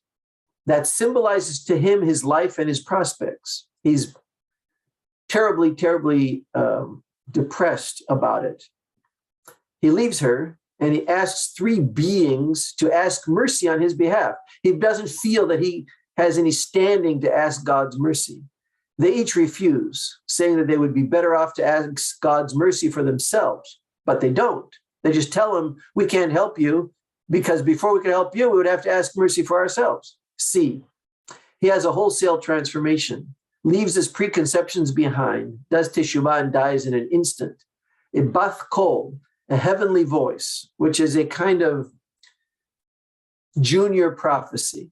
that symbolizes to him his life and his prospects. He's terribly, terribly depressed about it. He leaves her and he asks three beings to ask mercy on his behalf. He doesn't feel that he has any standing to ask God's mercy. They each refuse, saying that they would be better off to ask God's mercy for themselves, but they don't. They just tell him, we can't help you because before we could help you, we would have to ask mercy for ourselves. C, he has a wholesale transformation, leaves his preconceptions behind, does teshuvah and dies in an instant. A bath kol, a heavenly voice, which is a kind of junior prophecy,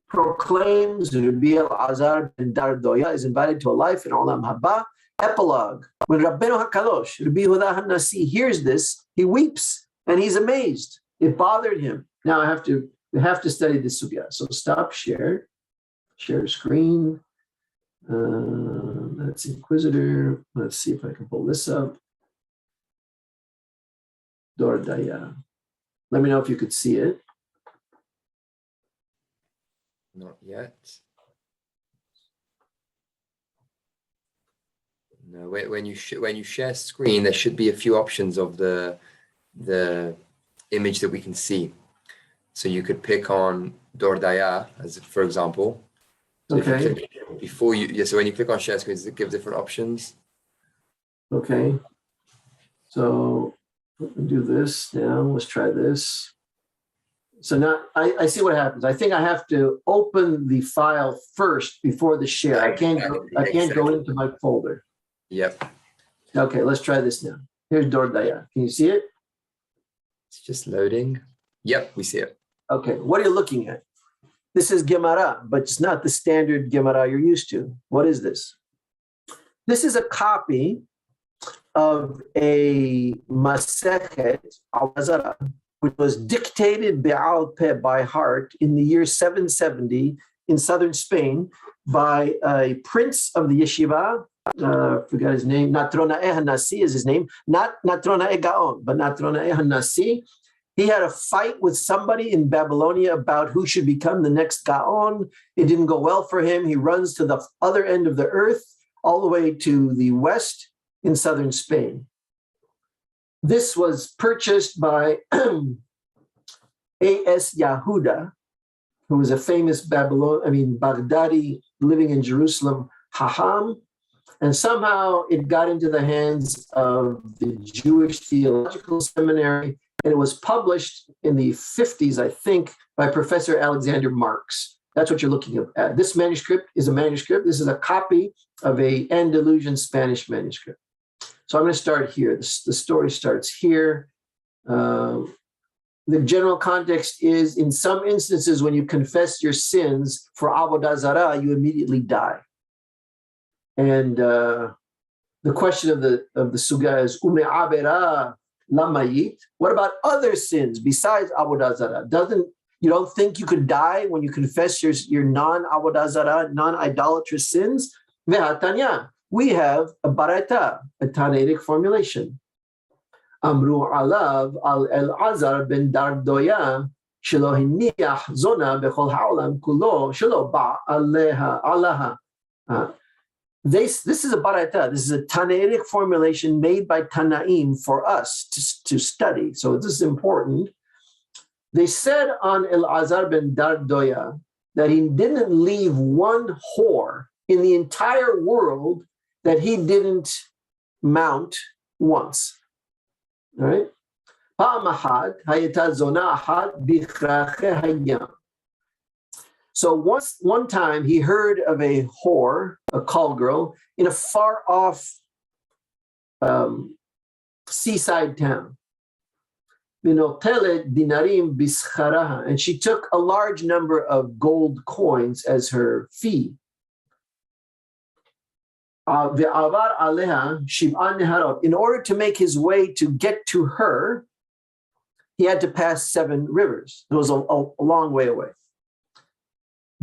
proclaims Rabbi Elazar ben Dardoya is invited to a life in Olam Haba. Epilogue, when Rabbeinu HaKadosh, Rabbi Yehuda HaNasi, hears this, he weeps and he's amazed. It bothered him. Now we have to study this sugya. So stop share screen. That's Inquisitor. Let's see if I can pull this up. Dordaya. Let me know if you could see it. Not yet. No, when you share screen, there should be a few options of the image that we can see. So you could pick on Dordaya, as for example. So Okay. So when you click on share screen, does it give different options? Okay. So let me do this now. Let's try this. So now I see what happens. I think I have to open the file first before the share. I can't go into my folder. Yep. Okay, let's try this now. Here's Dordaya. Can you see it? It's just loading. Yep, we see it. Okay, what are you looking at? This is Gemara, but it's not the standard Gemara you're used to. What is this? This is a copy of a Masechet Al-Azara, which was dictated Be'al Peh by heart in the year 770 in southern Spain by a prince of the yeshiva. Forgot his name. Natronae HaNasi is his name. Not Natronae Gaon, but Natronae HaNasi. He had a fight with somebody in Babylonia about who should become the next Gaon. It didn't go well for him. He runs to the other end of the earth, all the way to the west in southern Spain. This was purchased by A.S. Yahuda, who was a famous Baghdadi living in Jerusalem, Haham. And somehow it got into the hands of the Jewish Theological Seminary, and it was published in the 50s, I think, by Professor Alexander Marx. That's what you're looking at. This manuscript is a manuscript. This is a copy of an Andalusian Spanish manuscript. So I'm going to start here. The story starts here. The general context is, in some instances, when you confess your sins for Avodah Zarah, you immediately die. And the question of the sugya is, Ume Avera Lamayit. What about other sins besides Avodah Zarah? You don't think you could die when you confess your non-Avodah Zarah, non-idolatrous sins? Ve'atanya. We have a baraita, a Tannaitic formulation. Amru alav al Elazar ben Dardoya shelo hiniach zona bechol ha'olam kulo shelo ba aleha alaha. This is a baraita. This is a Tannaitic formulation made by Tannaim for us to study. So this is important. They said on Elazar ben Dardoya that he didn't leave one whore in the entire world that he didn't mount once. All right? So one time he heard of a whore, a call girl, in a far off seaside town. And she took a large number of gold coins as her fee. In order to make his way to get to her, he had to pass 7 rivers. It was a long way away.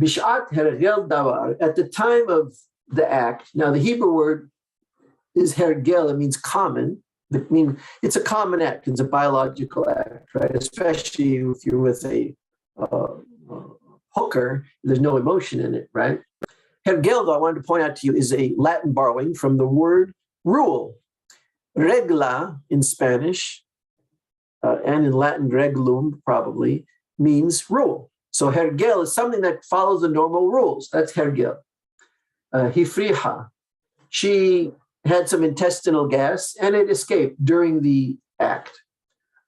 Bishat hergel davar, at the time of the act, now the Hebrew word is hergel, it means common. It's a common act, it's a biological act, right? Especially if you're with a hooker, there's no emotion in it, right? Hergel, though, I wanted to point out to you, is a Latin borrowing from the word rule. Regla in Spanish, and in Latin reglum probably, means rule. So hergel is something that follows the normal rules. That's hergel. Hifriha, she had some intestinal gas and it escaped during the act.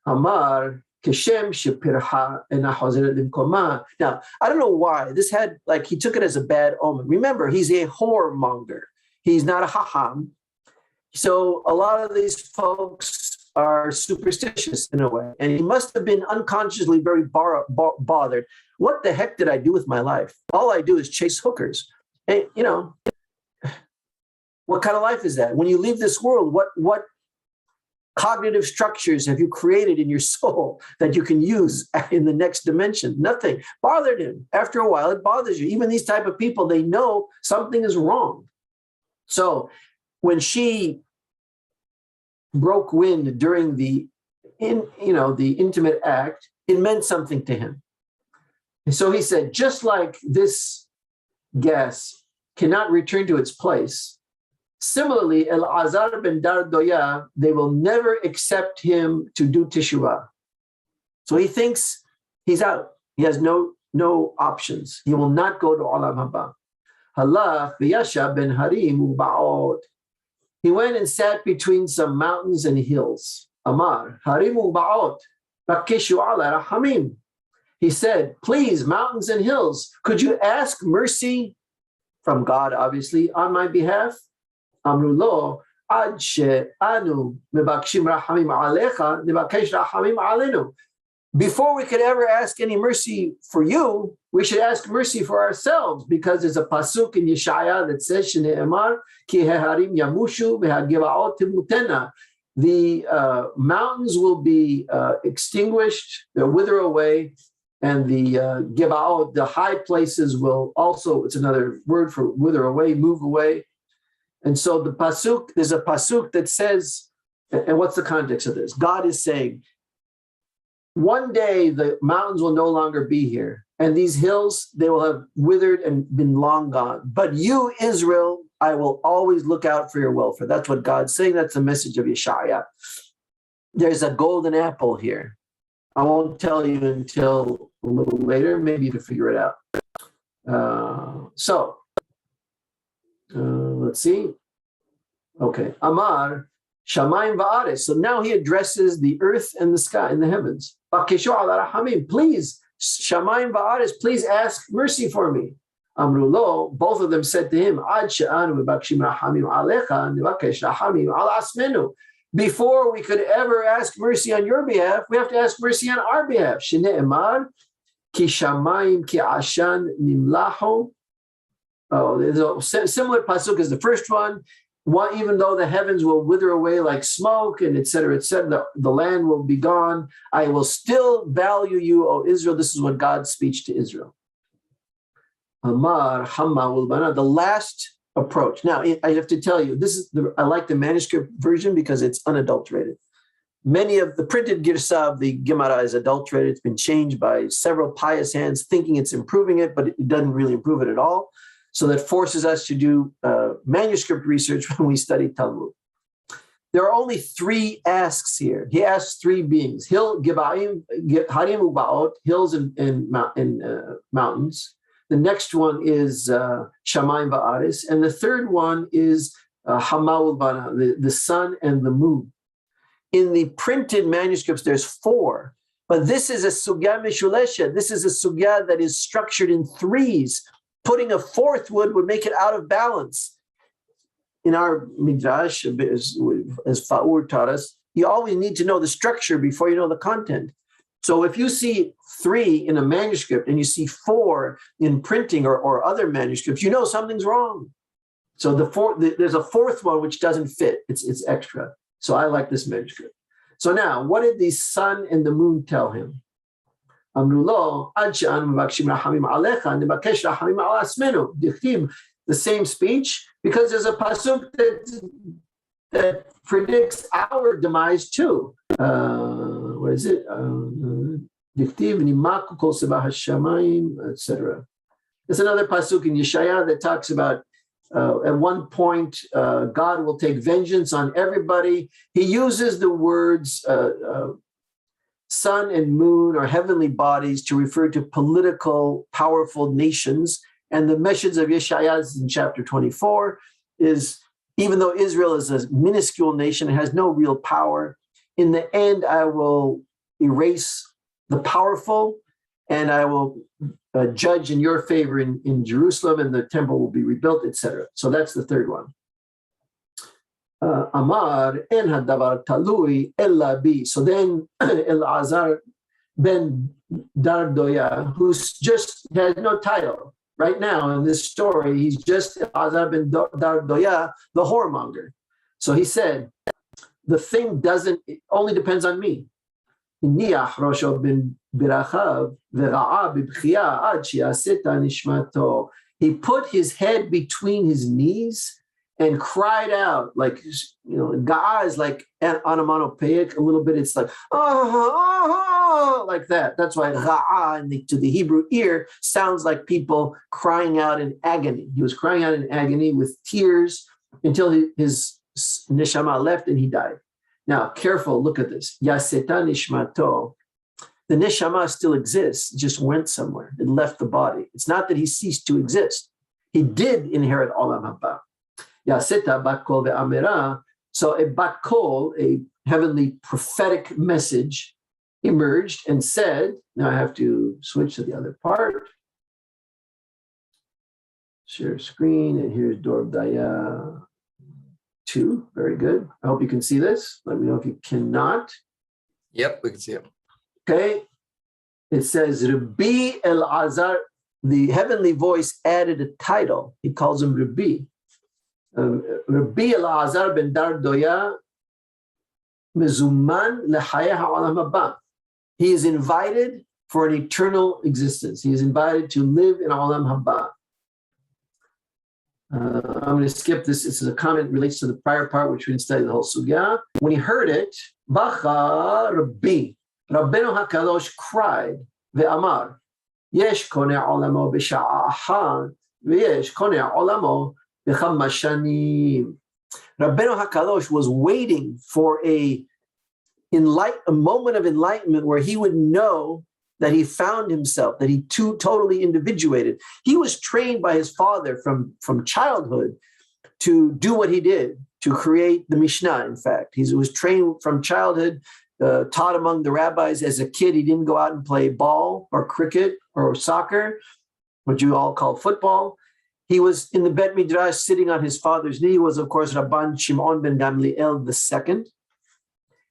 Amar keshem shepirha enahozeret limkoma. Now, I don't know why this had, like, he took it as a bad omen. Remember, he's a whoremonger. He's not a haham. So a lot of these folks are superstitious in a way, and he must have been unconsciously very bothered. What the heck did I do with my life? All I do is chase hookers. And, you know, what kind of life is that? When you leave this world, what cognitive structures have you created in your soul that you can use in the next dimension? Nothing. Bothered him. After a while, it bothers you. Even these type of people, they know something is wrong. So when she broke wind during the intimate act, it meant something to him. And so he said, just like this gas cannot return to its place, similarly, El-Azar ben Dardoya, they will never accept him to do teshuvah. So he thinks he's out. He has no options. He will not go to Olam Haba. Halach v'yasha ben harim u'ba'ot. He went and sat between some mountains and hills. Amar, harim u'ba'ot, bakishu ala rahamim. He said, please, mountains and hills, could you ask mercy from God, obviously, on my behalf? Amru lo, ad she'anu mebakshim rahamim alecha, nebakesh rahamim alenu. Before we could ever ask any mercy for you, we should ask mercy for ourselves, because there's a pasuk in Yeshaya that says, "Shne'emar ki heharim yamushu v'hagivaot timutena." The mountains will be extinguished; they'll wither away, and the givaot, the high places, will also. It's another word for wither away, move away. And so the pasuk, there's a pasuk that says, and what's the context of this? God is saying, one day the mountains will no longer be here, and these hills, they will have withered and been long gone. But you, Israel, I will always look out for your welfare. That's what God's saying. That's the message of Yeshaya. There's a golden apple here. I won't tell you until a little later. Maybe you can figure it out. Let's see. Okay. Amar Shamayim va'ares. So now he addresses the earth and the sky and the heavens. Please, Shamayim va'ares, please ask mercy for me. Amru lo, both of them said to him, Ad she'anu mebakshim rahamim alecha, nebakesh rahamim al asmenu. Before we could ever ask mercy on your behalf, we have to ask mercy on our behalf. Shne'emar ki shamayim ki ashan nimlaho. Oh, there's a similar pasuk as the first one. Even though the heavens will wither away like smoke, and et cetera, the land will be gone, I will still value you, O Israel. This is what God's speech to Israel. Amar Hamma Ulbana, the last approach. Now, I have to tell you, I like the manuscript version because it's unadulterated. Many of the printed Girsa of the Gemara is adulterated. It's been changed by several pious hands thinking it's improving it, but it doesn't really improve it at all. So that forces us to do manuscript research when we study Talmud. There are only 3 asks here. He asks 3 beings: harim u'ba'ot, hills and mountains. The next one is shamayim va'aris, and the third one is hama ulbana, the sun and the moon. In the printed manuscripts, there's 4, but this is a sugya mishulesha. This is a sugya that is structured in 3s. Putting a 4th would make it out of balance. In our Midrash, as Fa'ur taught us, you always need to know the structure before you know the content. So if you see 3 in a manuscript and you see 4 in printing or other manuscripts, you know something's wrong. So there's a 4th one which doesn't fit. It's extra. So I like this manuscript. So now, what did the sun and the moon tell him? The same speech, because there's a pasuk that predicts our demise too. What is it? Etc. There's another pasuk in Yeshaya that talks about at one point God will take vengeance on everybody. He uses the words sun and moon or heavenly bodies to refer to political, powerful nations. And the message of Yeshaya in chapter 24 is, even though Israel is a minuscule nation, it has no real power. In the end, I will erase the powerful, and I will judge in your favor in Jerusalem, and the temple will be rebuilt, etc. So that's the third one. Amar en hadavar talui ella bi. So then Elazar ben Dardoya, who's just has no title right now in this story, he's just Elazar ben Dardoya, the whoremonger. So he said, the thing it only depends on me. He put his head between his knees and cried out, like, ga'a is like onomatopoeic a little bit. It's like, like that. That's why ga'a to the Hebrew ear sounds like people crying out in agony. He was crying out in agony with tears until his neshama left and he died. Now, careful, look at this. Yaseta nishmato. The neshama still exists, just went somewhere. It left the body. It's not that he ceased to exist. He did inherit olam haba. Yaseta bat kol ve'amera. So a bat kol, a heavenly prophetic message, emerged and said, now I have to switch to the other part. Share screen, and here's Dor Daya 2. Very good. I hope you can see this. Let me know if you cannot. Yep, we can see it. Okay. It says Rabbi Elazar. The heavenly voice added a title. He calls him Rabbi. Rabbi Elazar ben Dardoya mezuman lechayeh ha'olam haba. He is invited for an eternal existence. He is invited to live in olam haba. I'm going to skip this. This is a comment that relates to the prior part, which we didn't study the whole sugya. When he heard it, Bacha Rabbi, Rabbeinu HaKadosh cried, Ve'amar, Yesh koneh olamo b'sha'a achad, Ve'yesh koneh olamo b'chama shanim. Rabbeinu HaKadosh was waiting for a moment of enlightenment where he would know that he found himself, that he totally individuated. He was trained by his father from childhood to do what he did, to create the Mishnah, in fact. He was trained from childhood, taught among the rabbis. As a kid, he didn't go out and play ball or cricket or soccer, what you all call football. He was in the Bet Midrash sitting on his father's knee. He was, of course, Rabban Shimon ben Gamliel II.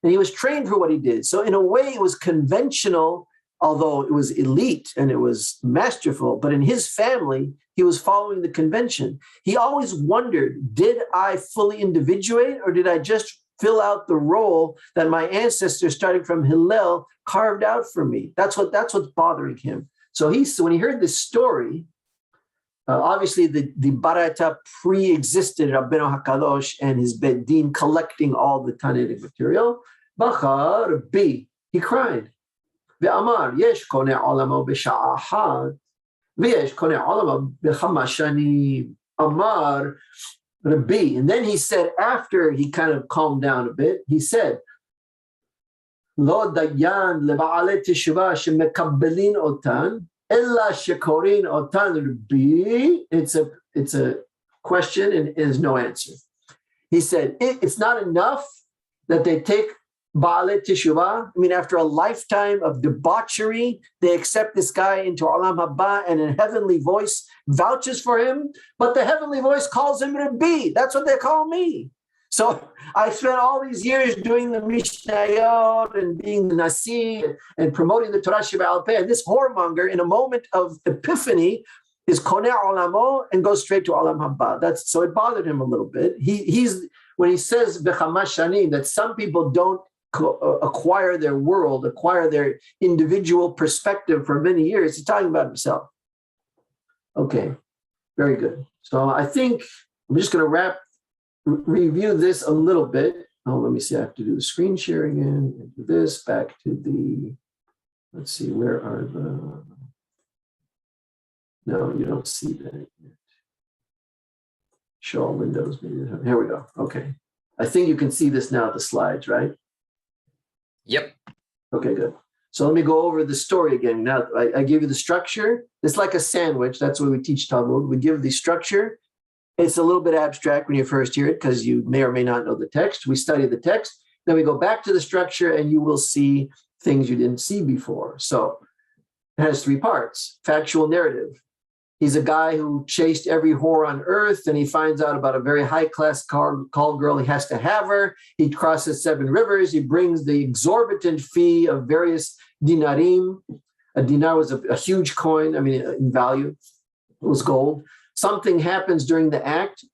And he was trained for what he did. So in a way, it was conventional, although it was elite and it was masterful, but in his family, he was following the convention. He always wondered, did I fully individuate or did I just fill out the role that my ancestors, starting from Hillel, carved out for me? That's what's bothering him. So when he heard this story, obviously the Baraita pre-existed Rabbeinu HaKadosh and his Bet Din collecting all the Talmudic material. Bacha Rabbi, he cried. Ve'amar, yesh koneh olamo b'sha'a achad, ve'yesh koneh olamo b'chama shanim. Amar Rabbi. And then he said, after he kind of calmed down a bit, he said, Lo dayan leba'ale teshuvah shemekabbelin otan, ella shekorin otan Rabbi. It's a question and there's no answer. He said, it's not enough that they take Ba'alet Teshuvah. I mean, after a lifetime of debauchery, they accept this guy into Olam Haba, and a heavenly voice vouches for him, but the heavenly voice calls him Rabbi. That's what they call me. So I spent all these years doing the Mishnayot and being the Nasi and promoting the Torah Sheba'al Peh, and this whoremonger, in a moment of epiphany, is Koneh Olamo and goes straight to Olam Haba. So it bothered him a little bit. He's when he says B'chama Shanim, that some people don't acquire their world, acquire their individual perspective for many years. He's talking about himself. Okay, very good. So I think I'm just going to review this a little bit. Oh, let me see. I have to do the screen share again and do this back to the, let's see, where are the, no, you don't see that yet. Show all windows. Maybe. Here we go. Okay. I think you can see this now, the slides, right? Yep. Okay, good. So let me go over the story again. Now, I give you the structure. It's like a sandwich. That's what we teach Talmud. We give the structure. It's a little bit abstract when you first hear it because you may or may not know the text. We study the text. Then we go back to the structure and you will see things you didn't see before. So it has three parts. Factual narrative. He's a guy who chased every whore on earth, and he finds out about a very high-class call girl. He has to have her. He crosses 7 rivers. He brings the exorbitant fee of various dinarim. A dinar was a huge coin, in value. It was gold. Something happens during the act,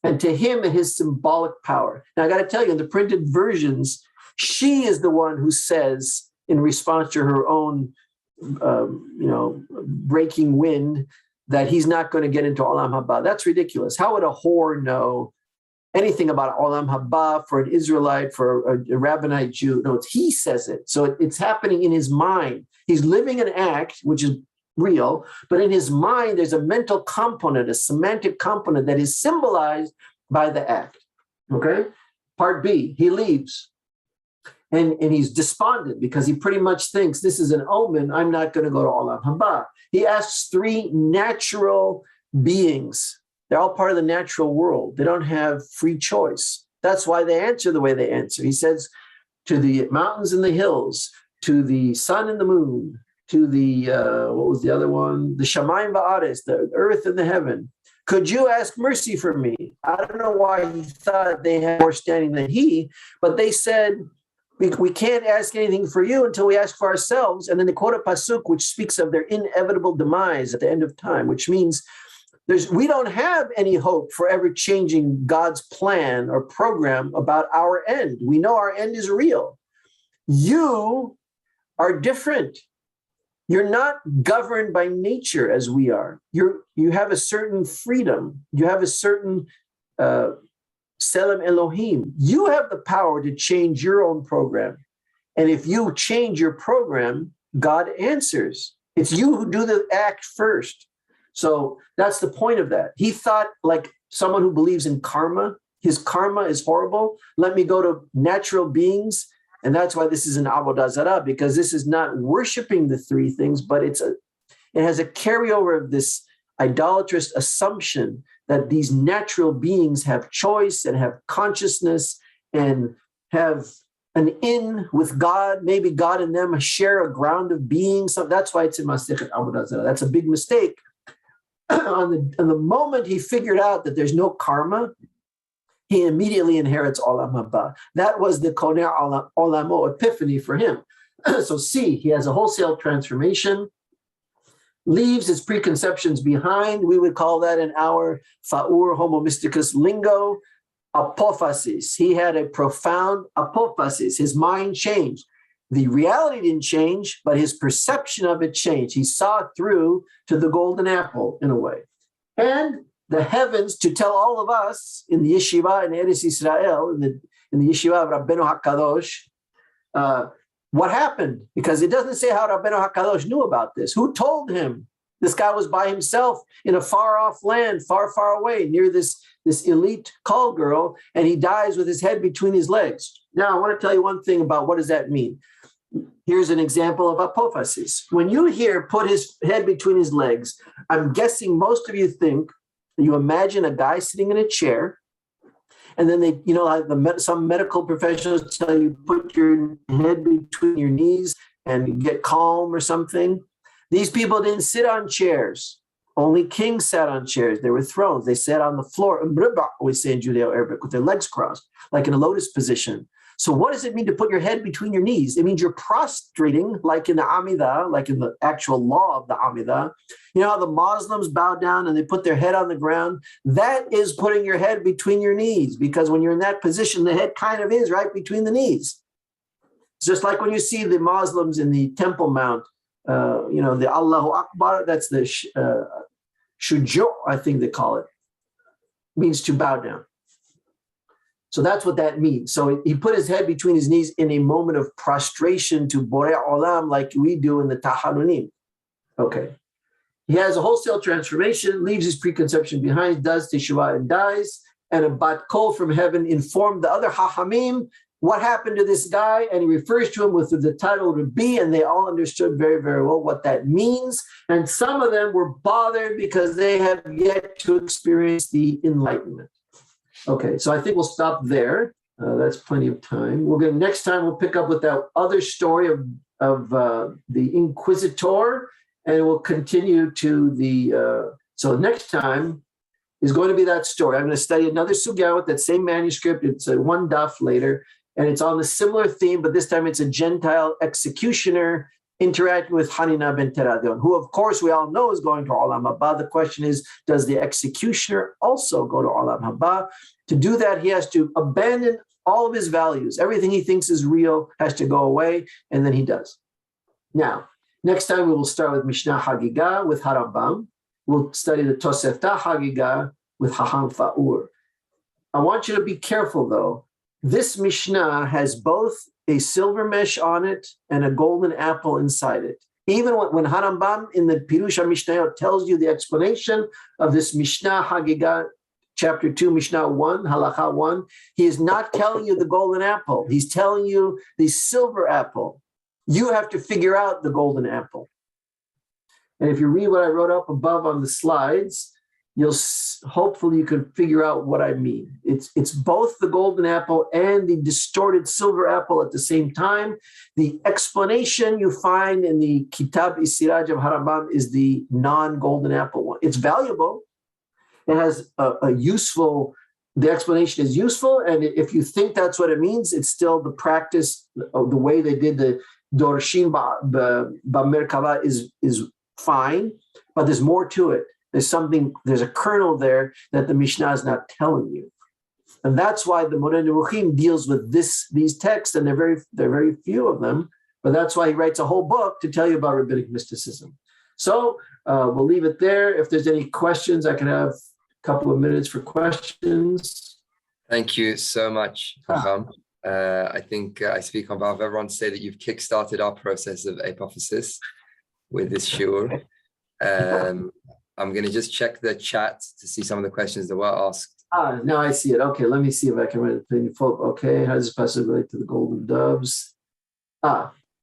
and to him, it has symbolic power. Now, I got to tell you, in the printed versions, she is the one who says, in response to her own breaking wind, that he's not going to get into Olam Haba. That's ridiculous. How would a whore know anything about Olam Haba for an Israelite, for a Rabbinite Jew? No, he says it. So it's happening in his mind. He's living an act, which is real, but in his mind, there's a mental component, a semantic component that is symbolized by the act. Okay? Part B, he leaves. And he's despondent because he pretty much thinks this is an omen. I'm not going to go to Olam Haba. He asks 3 natural beings. They're all part of the natural world. They don't have free choice. That's why they answer the way they answer. He says to the mountains and the hills, to the sun and the moon, to the, what was the other one? The Shamayim Va'aretz, the earth and the heaven. Could you ask mercy for me? I don't know why he thought they had more standing than he, but they said, we can't ask anything for you until we ask for ourselves. And then they quote a pasuk which speaks of their inevitable demise at the end of time, which means we don't have any hope for ever changing God's plan or program about our end. We know our end is real. You are different. You're not governed by nature as we are. You have a certain freedom. You have a certain Selim Elohim. You have the power to change your own program. And if you change your program, God answers. It's you who do the act first. So that's the point of that. He thought, like someone who believes in karma, his karma is horrible. Let me go to natural beings. And that's why this is an Avodah Zarah, because this is not worshiping the 3 things, but it has a carryover of this idolatrous assumption that these natural beings have choice and have consciousness and have an in with God. Maybe God and them share a ground of being. So that's why it's in Masechet Avodah Zarah. That's a big mistake. On the moment he figured out that there's no karma, he immediately inherits Olam Haba. That was the Koner Olamo epiphany for him. So C, he has a wholesale transformation, leaves his preconceptions behind. We would call that in our Faur Homo Mysticus lingo, apophasis. He had a profound apophasis. His mind changed. The reality didn't change, but his perception of it changed. He saw through to the golden apple in a way. And the heavens, to tell all of us in the yeshiva in Eretz Israel, in the yeshiva of Rabbeinu HaKadosh, what happened? Because it doesn't say how Rabbeinu HaKadosh knew about this. Who told him? This guy was by himself in a far-off land, far, far away, near this elite call girl, and he dies with his head between his legs. Now, I want to tell you one thing about what does that mean. Here's an example of apophasis. When you hear put his head between his legs, I'm guessing most of you think, you imagine a guy sitting in a chair, and then they, some medical professionals tell you put your head between your knees and get calm or something. These people didn't sit on chairs. Only kings sat on chairs. There were thrones. They sat on the floor. We say in Judeo-Arabic with their legs crossed, like in a lotus position. So what does it mean to put your head between your knees? It means you're prostrating, like in the Amidah, like in the actual law of the Amidah. You know how the Muslims bow down and they put their head on the ground? That is putting your head between your knees, because when you're in that position, the head kind of is right between the knees. It's just like when you see the Muslims in the Temple Mount, the Allahu Akbar, that's the shujo, I think they call it, means to bow down. So that's what that means. So he put his head between his knees in a moment of prostration to Borei Olam, like we do in the Tahanunim. Okay. He has a wholesale transformation, leaves his preconception behind, does teshuvah and dies, and a bat kol from heaven informed the other Hachamim what happened to this guy, and he refers to him with the title Rabbi, and they all understood very, very well what that means. And some of them were bothered because they have yet to experience the enlightenment. Okay, so I think we'll stop there. That's plenty of time. Next time we'll pick up with that other story of the Inquisitor, and we'll continue to the. So next time is going to be that story. I'm going to study another sugya with that same manuscript. It's one daf later, and it's on the similar theme, but this time it's a Gentile executioner interacting with Hanina ben Teradion, who, of course, we all know is going to Olam Haba. The question is, does the executioner also go to Olam Haba? To do that, he has to abandon all of his values. Everything he thinks is real has to go away, and then he does. Now, next time we will start with Mishnah Hagiga with Harambam. We'll study the Tosefta Hagiga with Haham Fa'ur. I want you to be careful, though. This Mishnah has both a silver mesh on it and a golden apple inside it. Even when Harambam in the Pirush HaMishnayot tells you the explanation of this Mishnah Hagiga, chapter 2, Mishnah 1, Halacha 1, he is not telling you the golden apple. He's telling you the silver apple. You have to figure out the golden apple. And if you read what I wrote up above on the slides, hopefully you can figure out what I mean. It's both the golden apple and the distorted silver apple at the same time. The explanation you find in the Kitab Isiraj of Harambam is the non-golden apple one. It's valuable. It has a useful, the explanation is useful. And if you think that's what it means, it's still the practice of the way they did the Dorshin Ba'Merkava is fine, but there's more to it. There's a kernel there that the Mishnah is not telling you. And that's why the Moreh Nevuchim deals with these texts, and they're very few of them, but that's why he writes a whole book to tell you about rabbinic mysticism. So we'll leave it there. If there's any questions, I can have a couple of minutes for questions. Thank you so much, Chacham. I think I speak on behalf of everyone to say that you've kickstarted our process of apophysis with this shiur. I'm going to just check the chat to see some of the questions that were asked. Now I see it. Okay, let me see if I can write it in full. Okay, how does this passage relate to the golden doves?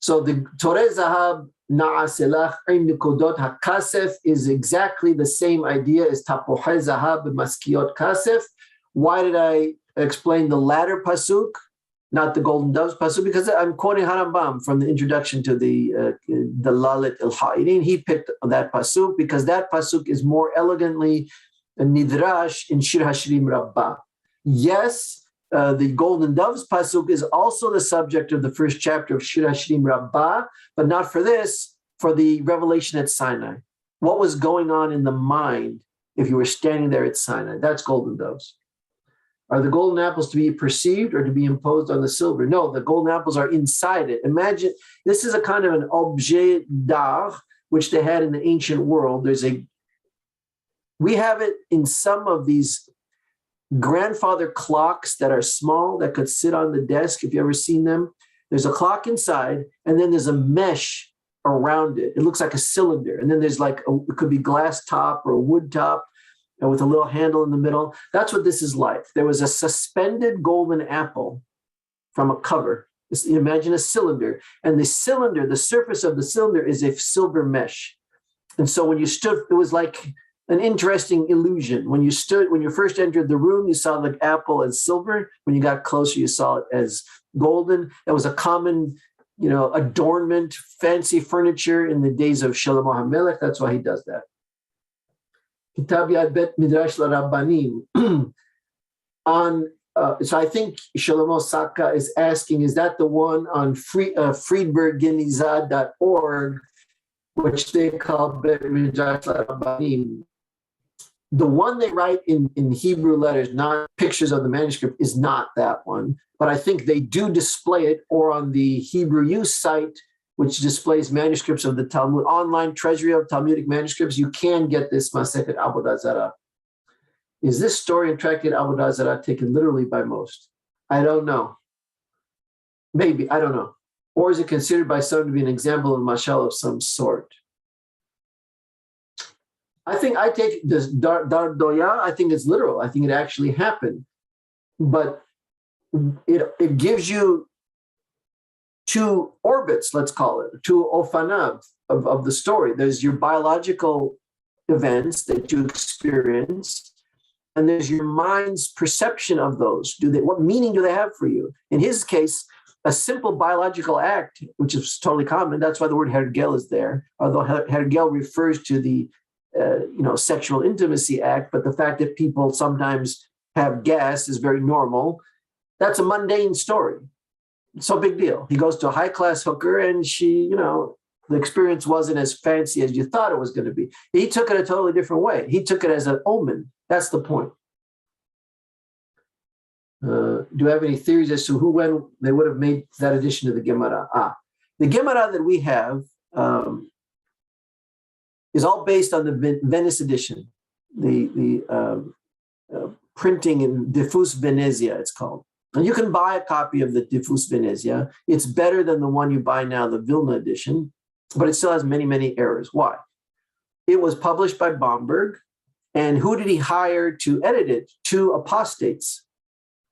So the Torah Zahab Na'aselach Im Nikodot HaKasef is exactly the same idea as Tapochai Zahab Maskiot Kasef. Why did I explain the latter pasuk, not the golden doves pasuk? Because I'm quoting Harambam from the introduction to the Lalit al-Ha'irin. He picked that pasuk because that pasuk is more elegantly nidrash in Shir Hashirim Rabbah. Yes, the golden doves pasuk is also the subject of the first chapter of Shir Hashirim Rabbah, but not for this, for the revelation at Sinai. What was going on in the mind if you were standing there at Sinai? That's golden doves. Are the golden apples to be perceived or to be imposed on the silver? No, the golden apples are inside it. Imagine, this is a kind of an objet d'art, which they had in the ancient world. We have it in some of these grandfather clocks that are small, that could sit on the desk, if you've ever seen them. There's a clock inside, and then there's a mesh around it. It looks like a cylinder. And then there's it could be glass top or a wood top, and with a little handle in the middle. That's what this is like. There was a suspended golden apple from a cover. Imagine a cylinder. And the surface of the cylinder is a silver mesh. And so when you stood, it was like an interesting illusion. When you first entered the room, you saw the apple as silver. When you got closer, you saw it as golden. That was a common, adornment, fancy furniture in the days of Shlomo HaMelech. That's why he does that. Kitab Yad Bet Midrash LaRabbanim. On so I think Shlomo Saka is asking, is that the one on friedbergenizad.org, which they call Bet Midrash Rabbanim? The one they write in Hebrew letters, not pictures of the manuscript, is not that one. But I think they do display it, or on the Hebrew Use site, which displays manuscripts of the Talmud, online treasury of Talmudic manuscripts, you can get this Masechet Avodah Zarah. Is this story and tractate Avodah Zarah taken literally by most? I don't know. Maybe, I don't know. Or is it considered by some to be an example of mashal of some sort? I think I take this Dar Doya, I think it's literal. I think it actually happened. But it gives you two orbits, let's call it, two ofanav of the story. There's your biological events that you experience, and there's your mind's perception of those. What meaning do they have for you? In his case, a simple biological act, which is totally common. That's why the word hergel is there, although hergel refers to the sexual intimacy act, but the fact that people sometimes have gas is very normal. That's a mundane story. It's no big deal. He goes to a high-class hooker, and she, the experience wasn't as fancy as you thought it was going to be. He took it a totally different way. He took it as an omen. That's the point. Do you have any theories as to when they would have made that addition to the Gemara? The Gemara that we have is all based on the Venice edition, the printing in Diffus Venezia, it's called. And you can buy a copy of the Diffus Venezia. It's better than the one you buy now, the Vilna edition, but it still has many, many errors. Why? It was published by Bomberg, and who did he hire to edit it? Two apostates.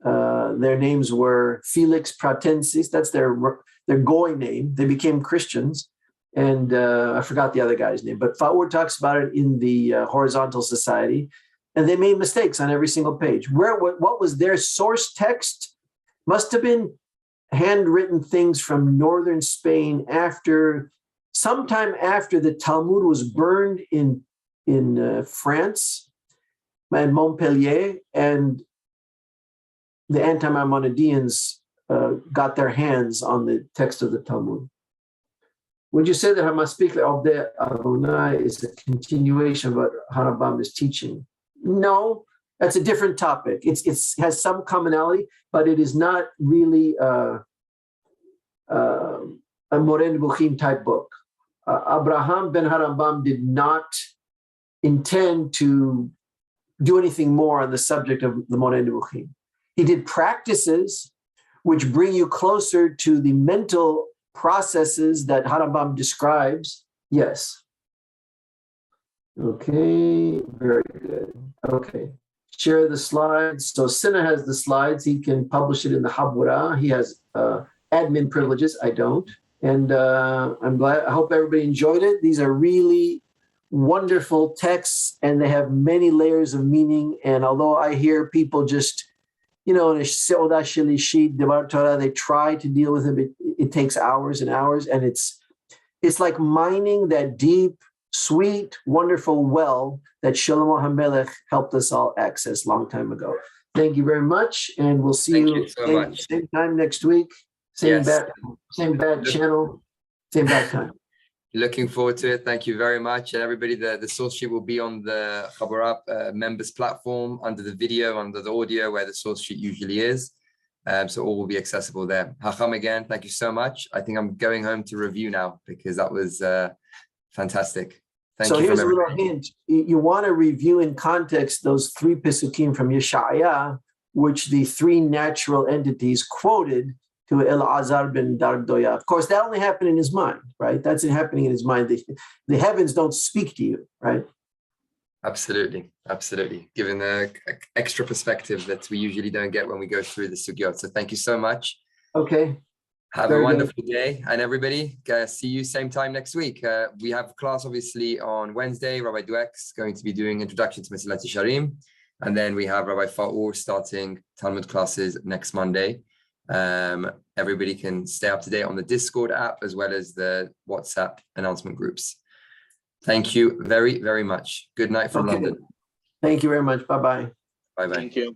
Their names were Felix Pratensis, that's their Goy name. They became Christians. And I forgot the other guy's name, but Faur talks about it in the Horizontal Society, and they made mistakes on every single page. What was their source text must have been handwritten things from northern Spain sometime after the Talmud was burned in France and Montpellier, and the anti-Maimonideans got their hands on the text of the Talmud. Would you say that Hamaspik Le'Obdei Adonai is a continuation of what Harambam is teaching? No, that's a different topic. It has some commonality, but it is not really a Moreh Nebuchim type book. Abraham ben Harambam did not intend to do anything more on the subject of the Moreh Nebuchim. He did practices which bring you closer to the mental processes that Harambam describes. Yes. Okay, very good. Okay, share the slides. So Sina has the slides. He can publish it in the Habura. He has admin privileges. I don't. And I'm glad. I hope everybody enjoyed it. These are really wonderful texts, and they have many layers of meaning. And although I hear people just, in a Seudah Shelishit, Devar Torah, they try to deal with it, but it takes hours and hours. And it's like mining that deep, sweet, wonderful well that Shlomo HaMelech helped us all access a long time ago. Thank you very much. And we'll see you same time next week. Same bad channel, same bad time. Looking forward to it. Thank you very much. And everybody, the source sheet will be on the Chabarap members platform under the video, under the audio where the source sheet usually is. So all will be accessible there. Hacham, again, thank you so much. I think I'm going home to review now because that was fantastic. Thank you. So here's a little hint. You want to review in context those 3 Pesukim from Yeshaya, which the 3 natural entities quoted to Elazar ben Dardoya. Of course, that only happened in his mind, right? That's happening in his mind. The heavens don't speak to you, right? Absolutely, absolutely. Given the extra perspective that we usually don't get when we go through the sugyot. So thank you so much. Okay. Have a wonderful day. And everybody, see you same time next week. We have class, obviously, on Wednesday. Rabbi Dweck's going to be doing Introduction to Mesilat Yesharim. And then we have Rabbi Faur starting Talmud classes next Monday. Everybody can stay up to date on the Discord app as well as the WhatsApp announcement groups. Thank you very, very much. Good night from London. Thank you very much. Bye-bye. Bye-bye. Thank you.